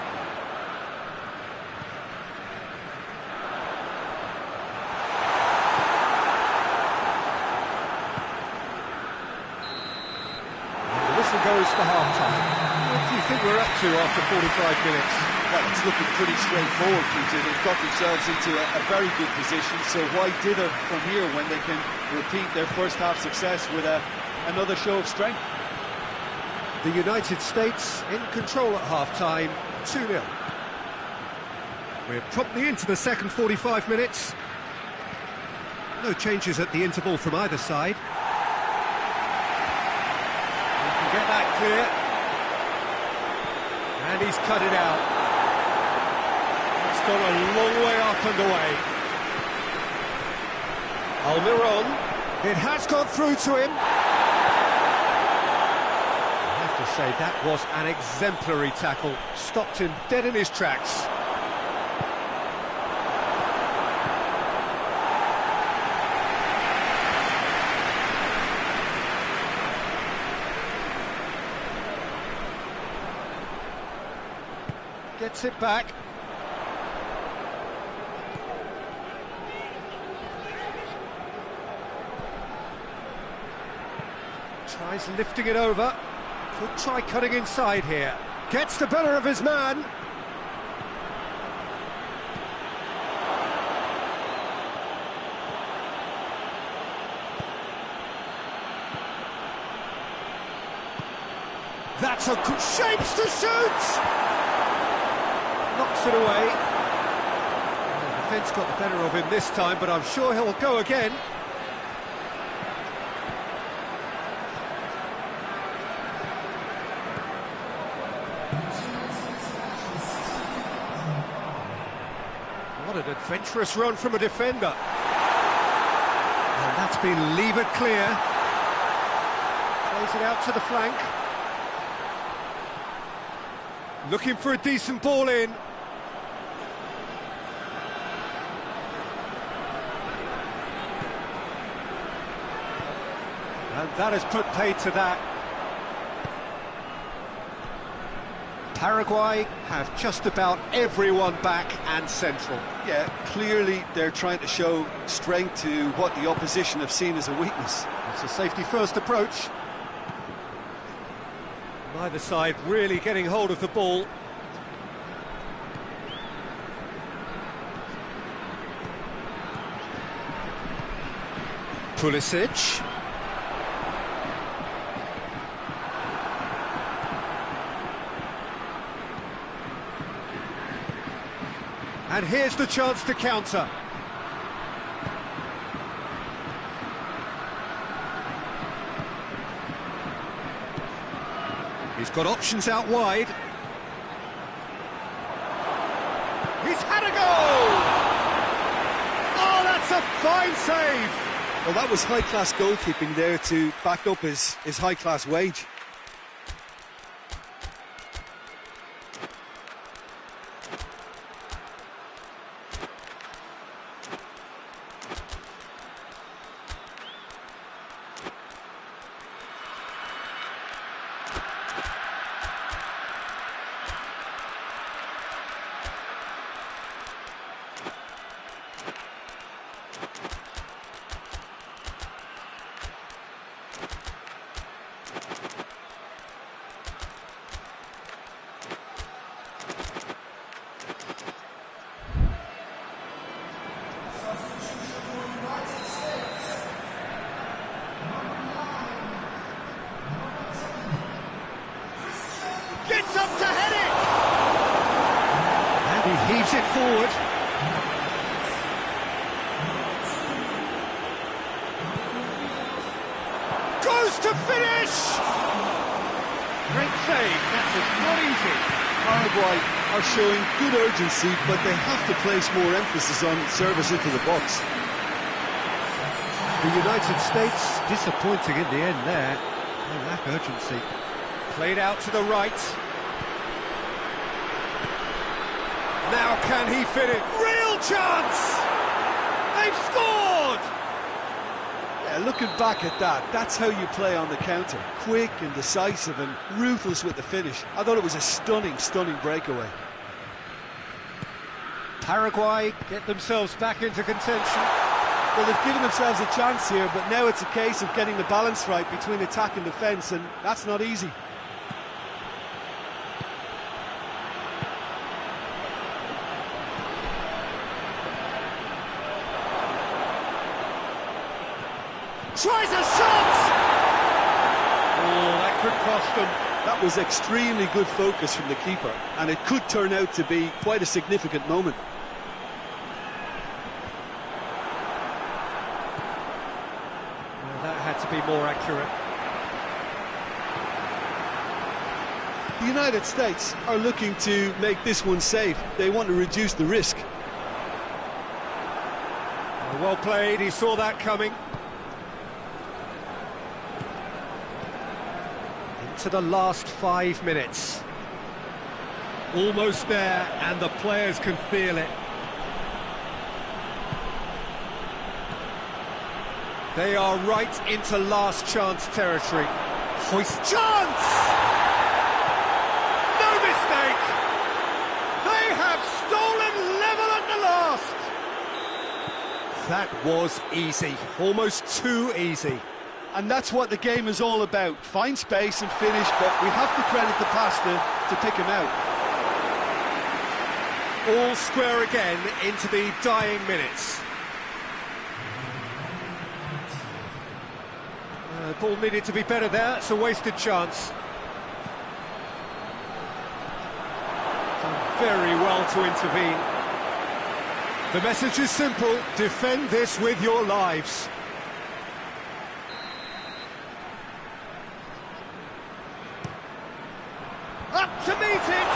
Goes for half-time. What do you think we're up to after 45 minutes? Well, it's looking pretty straightforward, Peter. They've got themselves into a very good position, so why dither from here when they can repeat their first half success with another show of strength? The United States in control at half-time, 2-0. We're promptly into the second 45 minutes. No changes at the interval from either side. Get that clear, and he's cut it out. It's gone a long way up and away. Almiron, it has gone through to him. I have to say, that was an exemplary tackle, stopped him dead in his tracks. Gets it back. Tries lifting it over. Could try cutting inside here. Gets the better of his man. That's a good shapes to shoot! Knocks it away. The defence got the better of him this time, but I'm sure he'll go again. What an adventurous run from a defender. And that's been levered clear. Plays it out to the flank. Looking for a decent ball in. And that has put paid to that. Paraguay have just about everyone back and central. Yeah, clearly they're trying to show strength to what the opposition have seen as a weakness. It's a safety-first approach. Neither side really getting hold of the ball. Pulisic. And here's the chance to counter. He's got options out wide. He's had a goal! Oh, that's a fine save! Well, that was high-class goalkeeping there to back up his high-class wage. Gets up to head it! And he heaves it forward. Goes to finish! Great save, that was not easy. Paraguay are showing good urgency, but they have to place more emphasis on service into the box. The United States disappointing in the end there. They lack urgency. Played out to the right. Now can he fit it? Real chance! They've scored! Yeah, looking back at that, that's how you play on the counter. Quick and decisive and ruthless with the finish. I thought it was a stunning, stunning breakaway. Paraguay get themselves back into contention. Well, they've given themselves a chance here, but now it's a case of getting the balance right between attack and defence, and that's not easy. Tries a shot! Oh, that could cost them. That was extremely good focus from the keeper, and it could turn out to be quite a significant moment. Well, that had to be more accurate. The United States are looking to make this one safe. They want to reduce the risk. Well played, he saw that coming. To the last 5 minutes. Almost there, and the players can feel it. They are right into last chance territory. Hoist chance! No mistake! They have stolen level at the last! That was easy, almost too easy. And that's what the game is all about. Find space and finish, but we have to credit the Pasta to pick him out. All square again into the dying minutes. Ball needed to be better there, it's a wasted chance. Done very well to intervene. The message is simple, defend this with your lives. Up to meet it!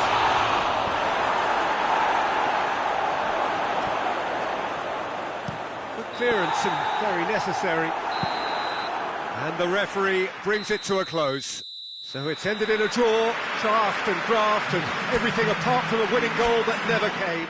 Good clearance and very necessary. And the referee brings it to a close. So it's ended in a draw, draft and graft and everything apart from a winning goal that never came.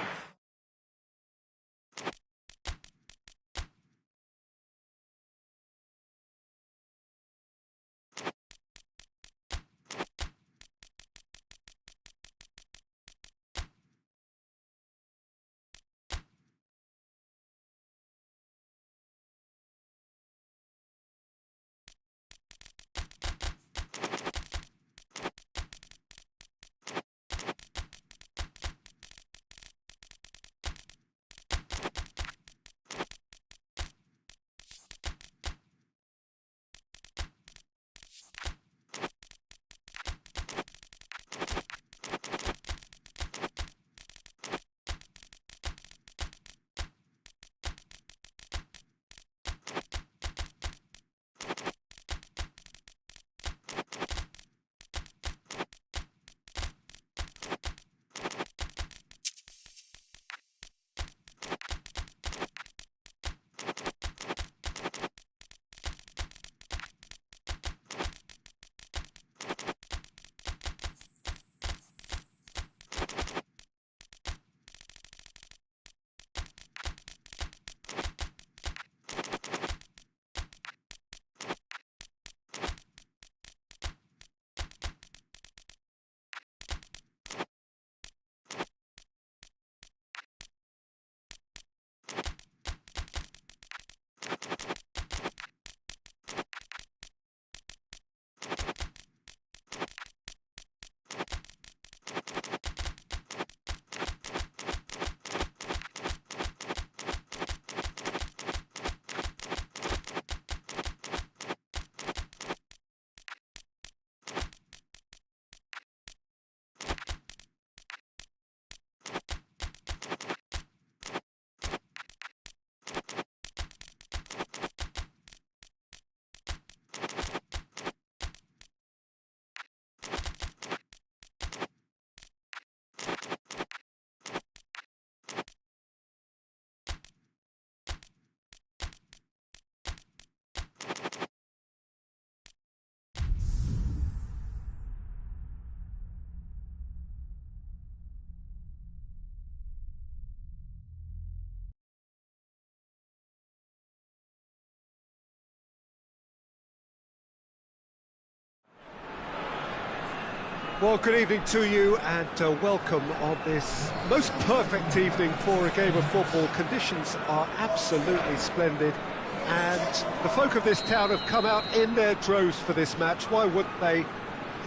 Well, good evening to you and welcome on this most perfect evening for a game of football. Conditions are absolutely splendid and the folk of this town have come out in their droves for this match. Why wouldn't they?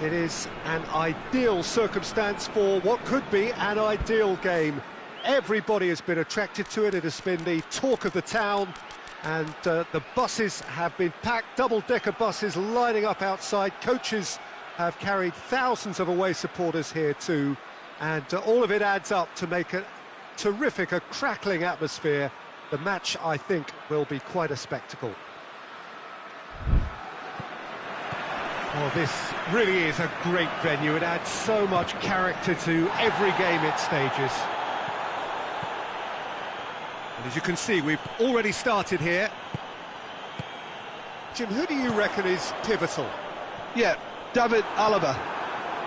It is an ideal circumstance for what could be an ideal game. Everybody has been attracted to it. It has been the talk of the town, and the buses have been packed, double-decker buses lining up outside. Coaches have carried thousands of away supporters here too, and all of it adds up to make a terrific, a crackling atmosphere. The match, I think, will be quite a spectacle. Well, this really is a great venue. It adds so much character to every game it stages. And as you can see, we've already started here. Jim, who do you reckon is pivotal? Yeah, David Alaba,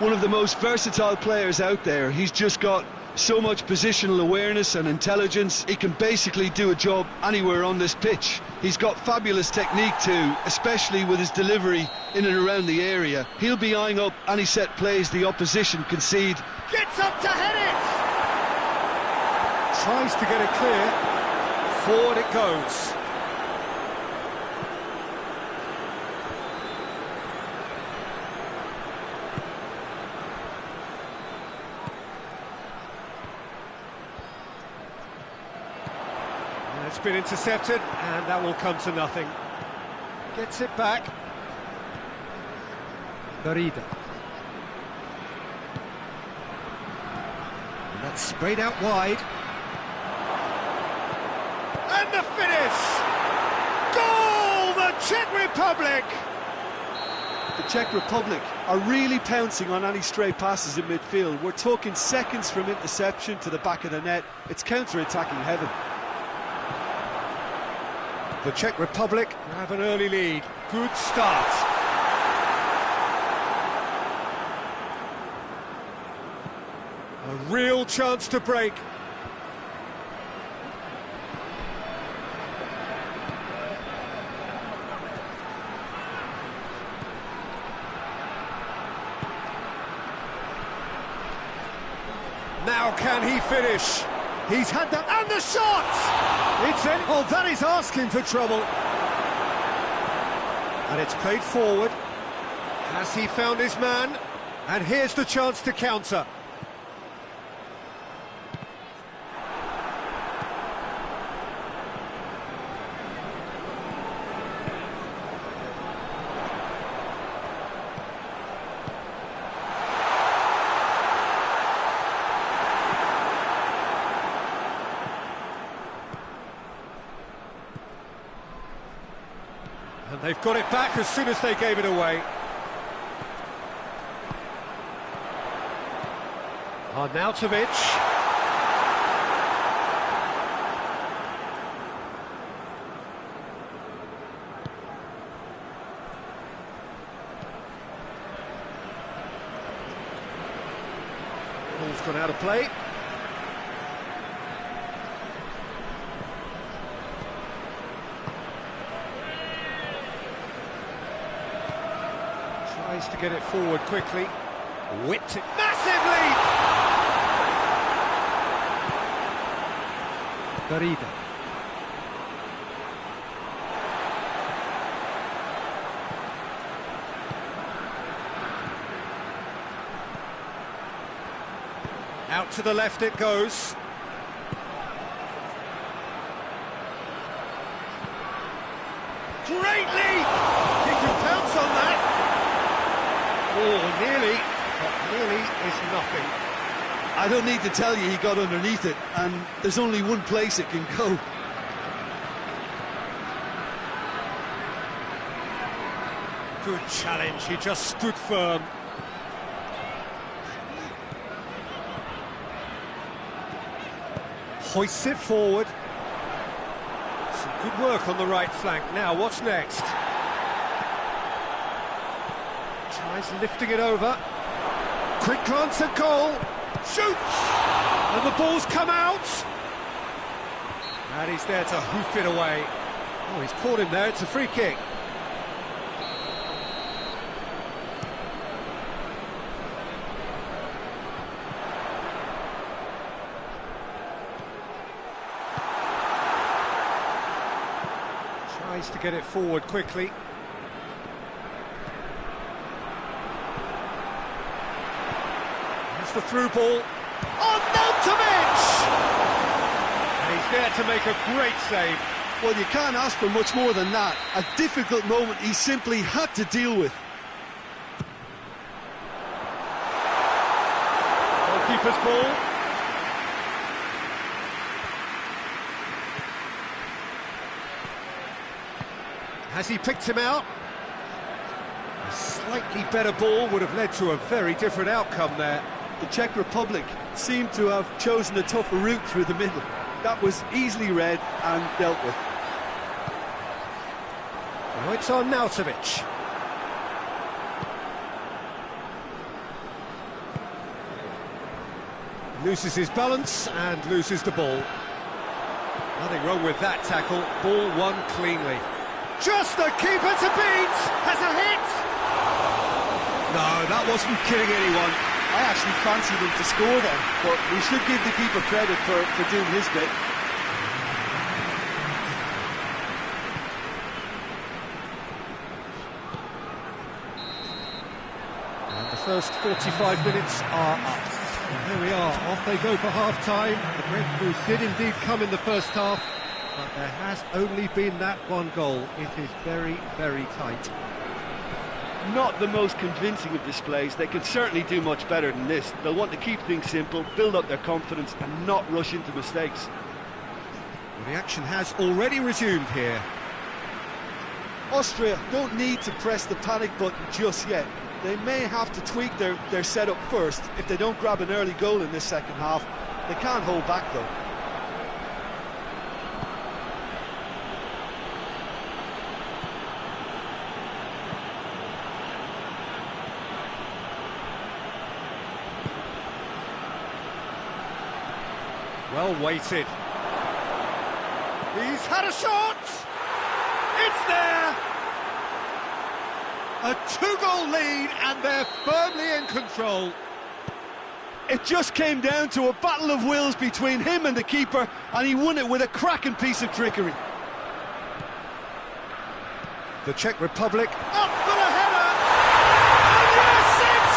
one of the most versatile players out there. He's just got so much positional awareness and intelligence. He can basically do a job anywhere on this pitch. He's got fabulous technique too, especially with his delivery in and around the area. He'll be eyeing up any set plays the opposition concede. Gets up to head it! Tries to get it clear. Forward it goes. It's been intercepted, and that will come to nothing. Gets it back. Garida. And that's sprayed out wide. And the finish! Goal! The Czech Republic! The Czech Republic are really pouncing on any stray passes in midfield. We're talking seconds from interception to the back of the net. It's counter-attacking heaven. The Czech Republic have an early lead. Good start. A real chance to break. Now can he finish? He's had that, and the shot! It's in. Oh, that is asking for trouble. And it's played forward. Has he found his man? And here's the chance to counter. And they've got it back as soon as they gave it away. Arnautovic. Ball's gone out of play. Tries to get it forward quickly. Whipped it. Massive leap! Garida. Out to the left it goes. Great leap! He can pounce on that. Oh, nearly, but nearly is nothing. I don't need to tell you he got underneath it, and there's only one place it can go. Good challenge, he just stood firm. Hoists it forward. Some good work on the right flank. Now, what's next? Tries lifting it over. Quick glance at goal. Shoots! And the ball's come out. And he's there to hoof it away. Oh, he's caught him there. It's a free kick. Tries to get it forward quickly. That's the through ball. On Nautovic! And he's there to make a great save. Well, you can't ask for much more than that. A difficult moment he simply had to deal with. Goalkeeper's ball. Has he picked him out? A slightly better ball would have led to a very different outcome there. The Czech Republic seemed to have chosen a tougher route through the middle. That was easily read and dealt with. Now it's on Nautovic. Loses his balance and loses the ball. Nothing wrong with that tackle. Ball won cleanly. Just the keeper to beat! Has a hit! No, that wasn't kidding anyone. I actually fancied him to score there, but we should give the keeper credit for doing his bit. And the first 45 minutes are up. And here we are, off they go for half-time. The breakthrough did indeed come in the first half, but there has only been that one goal. It is very, very tight. Not the most convincing of displays. They can certainly do much better than this. They'll want to keep things simple, build up their confidence and not rush into mistakes. Well, the action has already resumed here. Austria don't need to press the panic button just yet. They may have to tweak their setup first if they don't grab an early goal in this second half. They can't hold back though. Well weighted. He's had a shot! It's there! A two-goal lead and they're firmly in control. It just came down to a battle of wills between him and the keeper, and he won it with a cracking piece of trickery. The Czech Republic up for the header! And yes, it's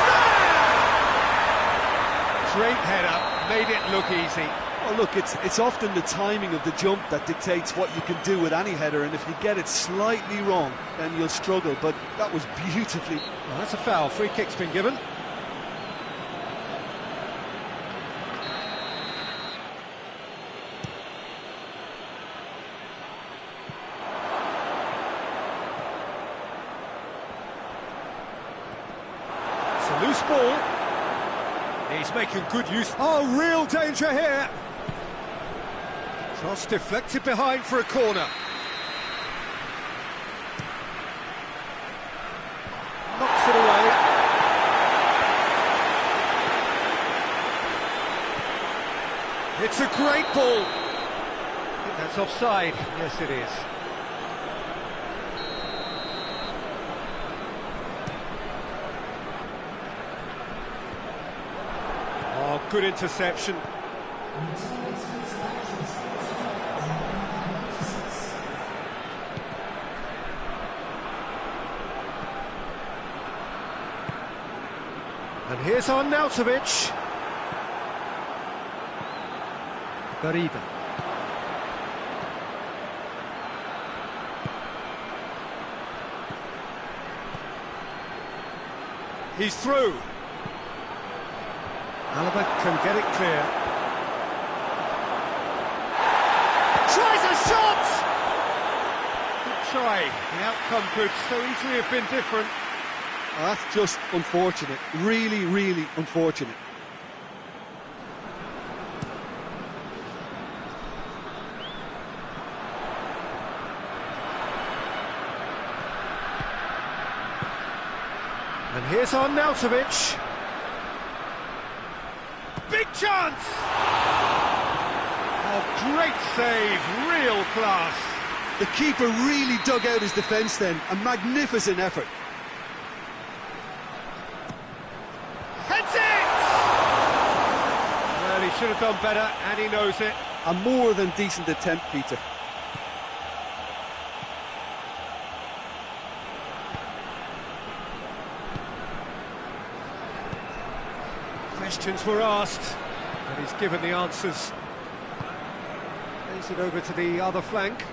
there! Great header, made it look easy. Oh, look, it's often the timing of the jump that dictates what you can do with any header, and if you get it slightly wrong, then you'll struggle, but that was beautifully... Well, that's a foul. Free kick's been given. It's a loose ball. He's making good use. Oh, real danger here. Cross deflected behind for a corner. Knocks it away. It's a great ball. I think that's offside. Yes, it is. Oh, good interception. And here's on Nautovic. Garida. He's through. Alaba can get it clear. Tries a shot! Good try. The outcome could so easily have been different. Oh, that's just unfortunate. Really, really unfortunate. And here's on Nautovic. Big chance! Oh, great save, real class. The keeper really dug out his defence then. A magnificent effort. Heads it! Well, he should have done better, and he knows it. A more than decent attempt, Peter. Questions were asked, and he's given the answers. Plays it over to the other flank.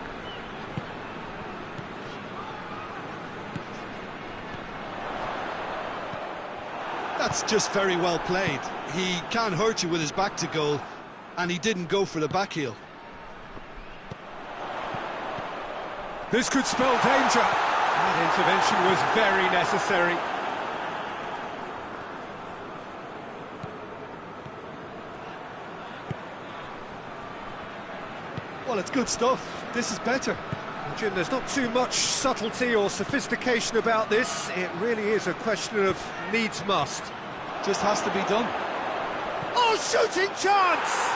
That's just very well played. He can't hurt you with his back to goal, and he didn't go for the back heel. This could spell danger. That intervention was very necessary. Well, it's good stuff. This is better. Jim, there's not too much subtlety or sophistication about this. It really is a question of needs must. Just has to be done. Oh, shooting chance!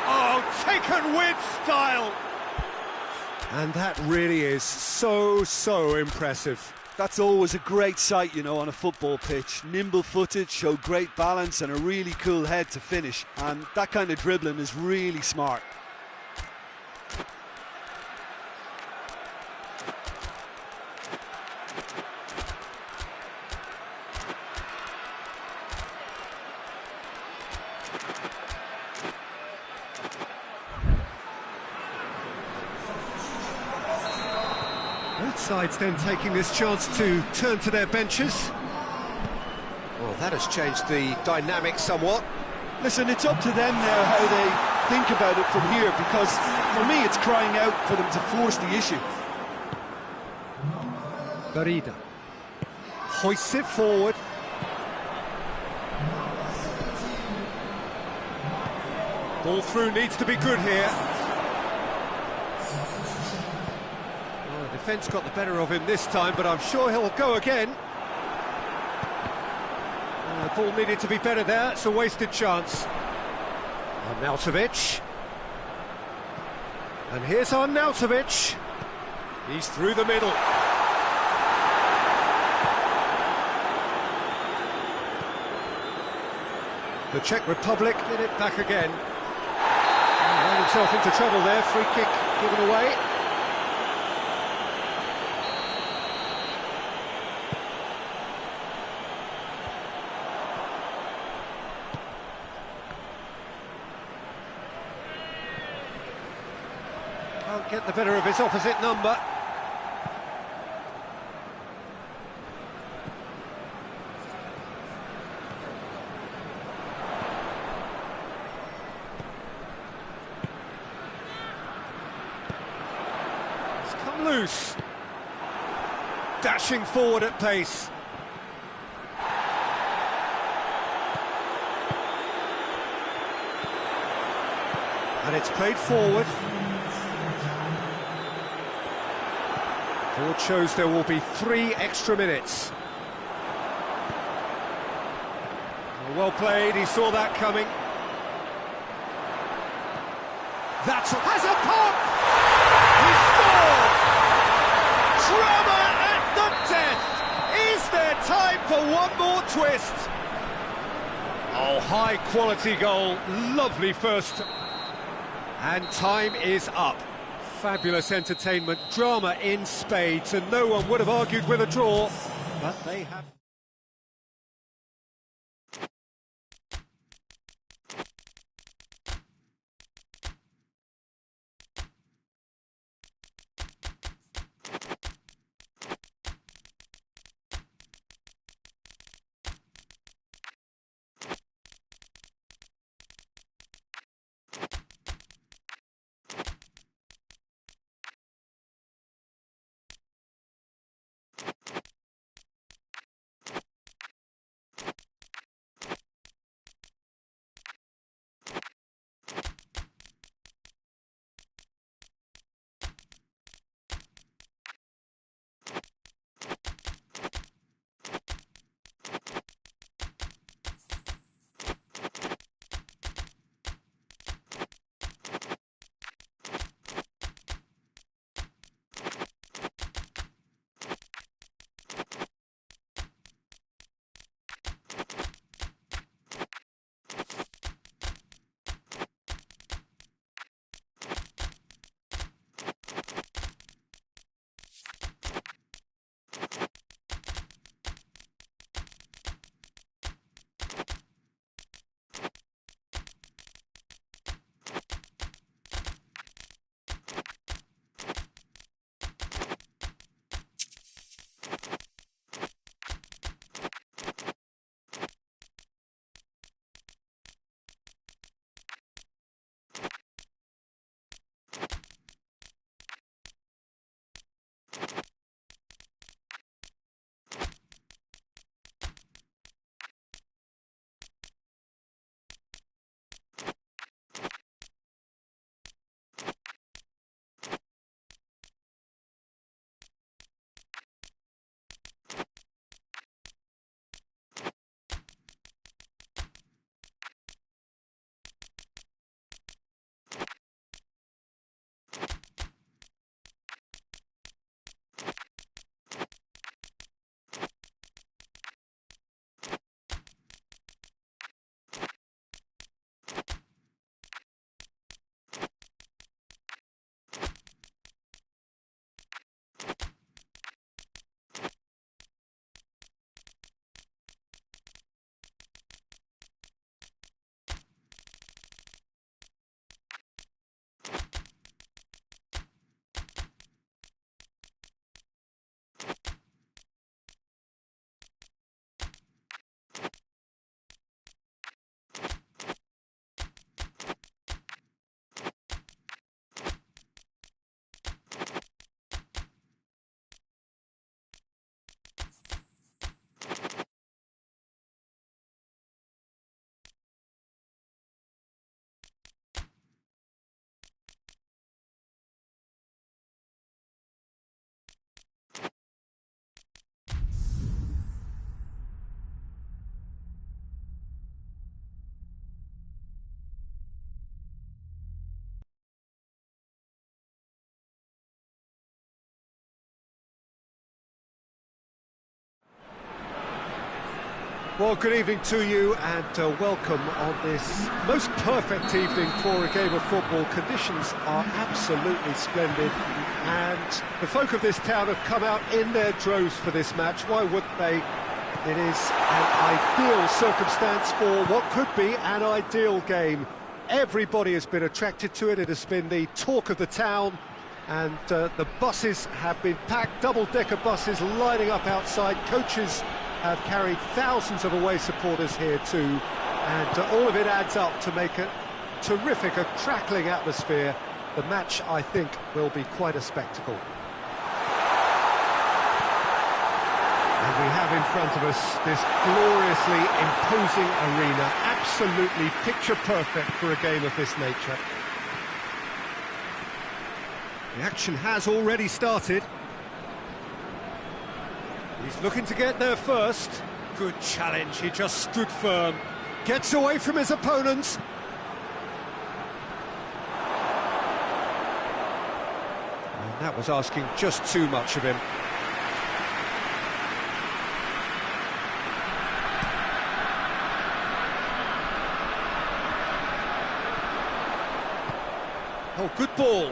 Oh, taken with style! And that really is so impressive. That's always a great sight, you know, on a football pitch. Nimble-footed, showed great balance and a really cool head to finish. And that kind of dribbling is really smart. Both sides then taking this chance to turn to their benches. Well, that has changed the dynamic somewhat. Listen, it's up to them now how they think about it from here, because for me it's crying out for them to force the issue. Barida hoists it forward. Ball through needs to be good here. Well, the defence got the better of him this time, but I'm sure he'll go again. The ball needed to be better there. It's a wasted chance. Arnautovic. And here's Arnautovic. He's through the middle. The Czech Republic did it back again. Ran himself into trouble there. Free kick given away. Can't get the better of his opposite number. It's come loose. Dashing forward at pace. And it's played forward. Board shows there will be 3 extra minutes. Well played, he saw that coming. That's has a pop! He scored! Drama at the death! Is there time for one more twist? Oh, high quality goal, lovely first. And time is up. Fabulous entertainment, drama in spades, and no one would have argued with a draw, but they have... Well, good evening to you and welcome on this most perfect evening for a game of football. Conditions are absolutely splendid and the folk of this town have come out in their droves for this match. Why wouldn't they? It is an ideal circumstance for what could be an ideal game. Everybody has been attracted to it. It has been the talk of the town, and the buses have been packed, double-decker buses lining up outside. Coaches have carried thousands of away supporters here too, and all of it adds up to make a terrific, a crackling atmosphere. The match, I think, will be quite a spectacle. And we have in front of us this gloriously imposing arena, absolutely picture perfect for a game of this nature. The action has already started. He's looking to get there first. Good challenge, he just stood firm. Gets away from his opponents. And that was asking just too much of him. Oh, good ball.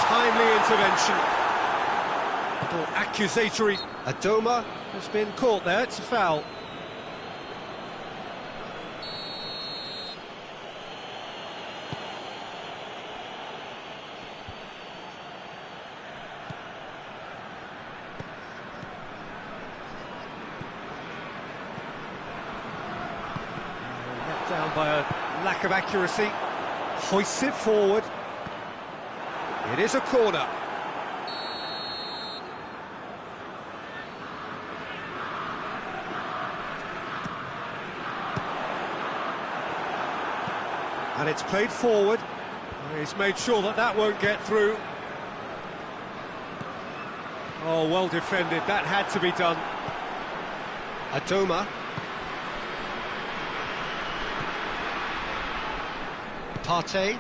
Timely intervention. Accusatory. Adomah has been caught there, it's a foul. Let down by a lack of accuracy. Hoists it forward. It is a corner. And it's played forward. He's made sure that that won't get through. Oh, well defended. That had to be done. Adomah. Partey.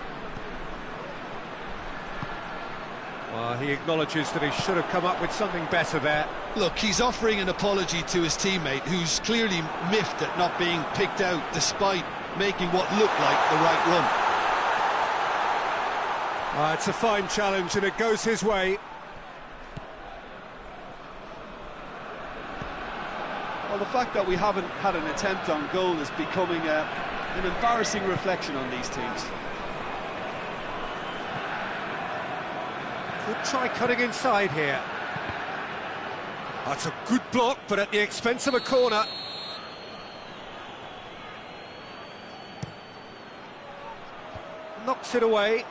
Well, he acknowledges that he should have come up with something better there. Look, he's offering an apology to his teammate, who's clearly miffed at not being picked out despite making what looked like the right run. It's a fine challenge and it goes his way. Well, the fact that we haven't had an attempt on goal is becoming an embarrassing reflection on these teams. Could try cutting inside here. That's a good block, but at the expense of a corner. Knocks it away.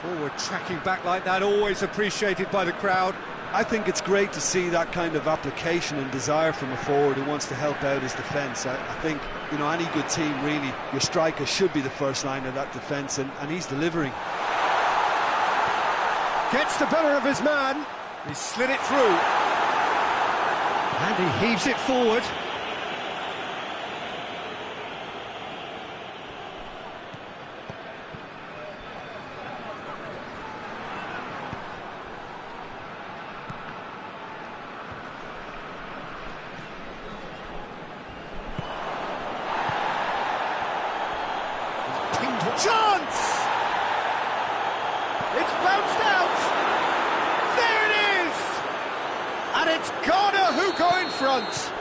Forward tracking back like that, always appreciated by the crowd. I think it's great to see that kind of application and desire from a forward who wants to help out his defence. I think, you know, any good team, really, your striker should be the first line of that defence, and he's delivering. Gets the better of his man. He slid it through. And he heaves it forward. Chance! It's bounced out! There it is! And it's Garner who go in front.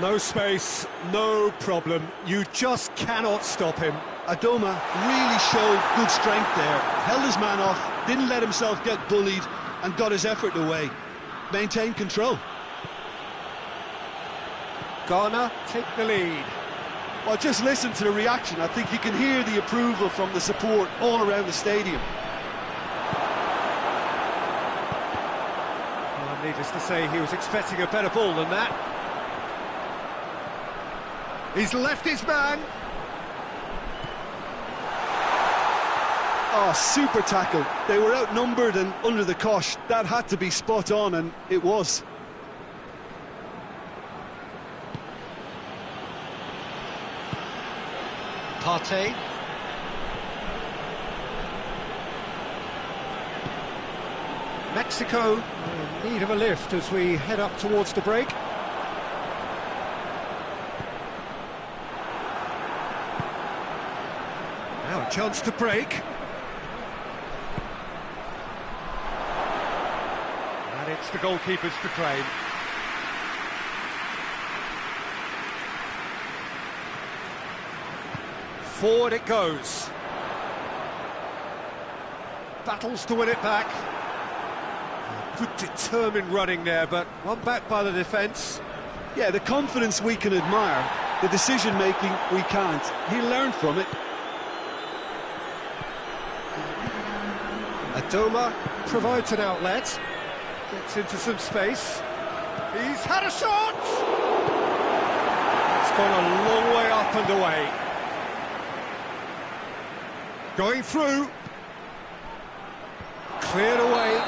No space, no problem. You just cannot stop him. Adomah really showed good strength there. Held his man off, didn't let himself get bullied, and got his effort away. Maintained control. Garner take the lead. Well, just listen to the reaction. I think you can hear the approval from the support all around the stadium. Well, needless to say, he was expecting a better ball than that. He's left his man. Oh, super tackle. They were outnumbered and under the cosh. That had to be spot on, and it was. Partey. Mexico in need of a lift as we head up towards the break. Now a chance to break. And it's the goalkeepers to claim. Forward it goes. Battles to win it back. Good determined running there, but one back by the defence. Yeah, the confidence we can admire, the decision-making we can't. He learned from it. Adoma provides an outlet, gets into some space. He's had a shot! It's gone a long way up and away. Going through. Cleared away.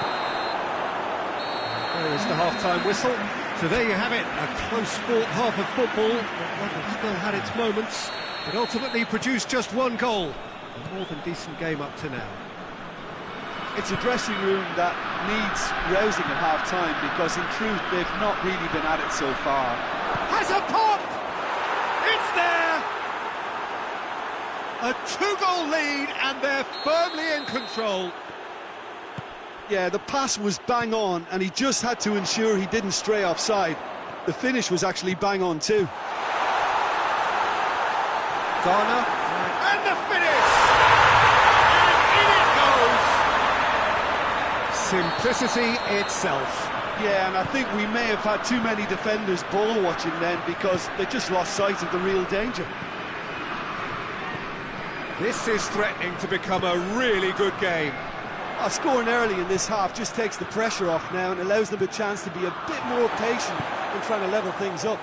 There is the half-time whistle. So there you have it, a close-fought half of football, but one that still had its moments. It ultimately produced just one goal. A more than decent game up to now. It's a dressing room that needs rousing at half-time, because in truth they've not really been at it so far. Has a pop! It's there! A two-goal lead, and they're firmly in control. Yeah, the pass was bang on, and he just had to ensure he didn't stray offside. The finish was actually bang on too. Garner, and the finish! And in it goes! Simplicity itself. Yeah, and I think we may have had too many defenders ball watching then, because they just lost sight of the real danger. This is threatening to become a really good game. Scoring early in this half just takes the pressure off now and allows them a chance to be a bit more patient in trying to level things up.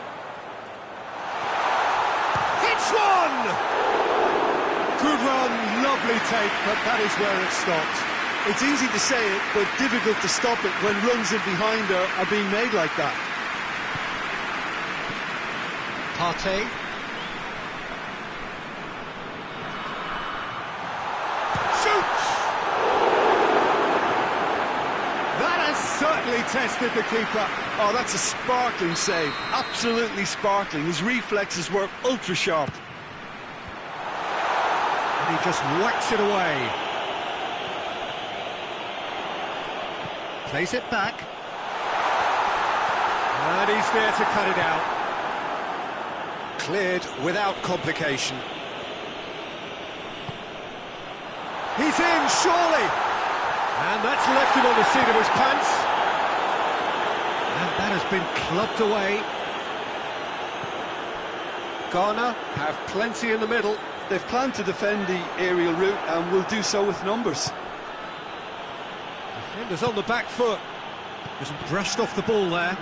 Hits one! Good run, lovely take, but that is where it stopped. It's easy to say it, but difficult to stop it when runs in behind are being made like that. Partey. Shoots! Certainly tested the keeper. Oh, that's a sparkling save. Absolutely sparkling. His reflexes were ultra sharp. And he just whacks it away. Plays it back. And he's there to cut it out. Cleared without complication. He's in, surely! And that's left him on the seat of his pants. And that has been clubbed away. Ghana have plenty in the middle. They've planned to defend the aerial route and will do so with numbers. Defender's on the back foot. Just brushed off the ball there.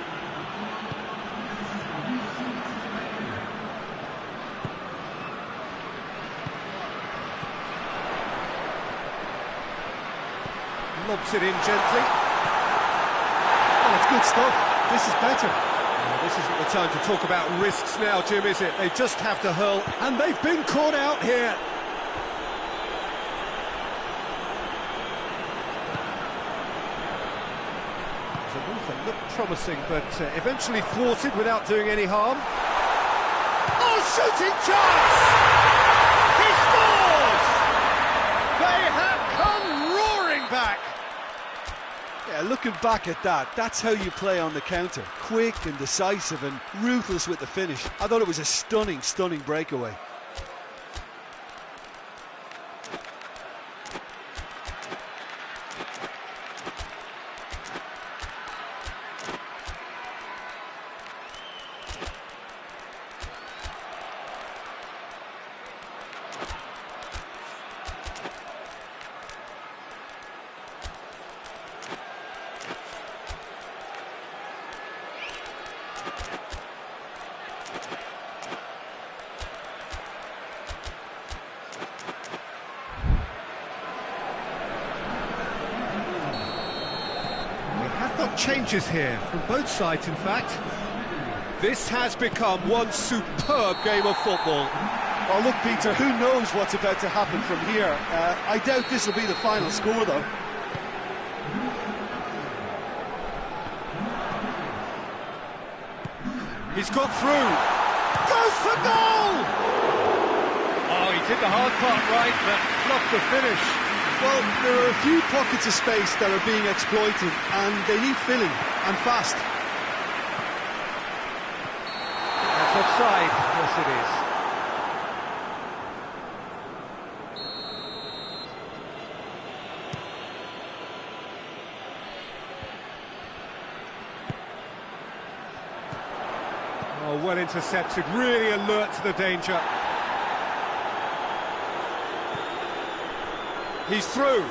Lobs it in gently. Oh, it's good stuff. This is better. This isn't the time to talk about risks now, Jim, is it? They just have to hurl, and they've been caught out here. The move that looked promising, but eventually thwarted without doing any harm. Oh, shooting chance! He scores! They have come roaring back. Yeah, looking back at that, that's how you play on the counter. Quick and decisive and ruthless with the finish. I thought it was a stunning, stunning breakaway. Changes here from both sides, in fact. This has become one superb game of football. Oh, look, Peter, who knows what's about to happen from here? I doubt this will be the final score, though. He's got through. Goes for goal! Oh, he did the hard part right, but flopped the finish. Well, there are a few pockets of space that are being exploited, and they need filling, and fast. That's offside. Yes, it is. Oh, well intercepted, really alert to the danger. He's through.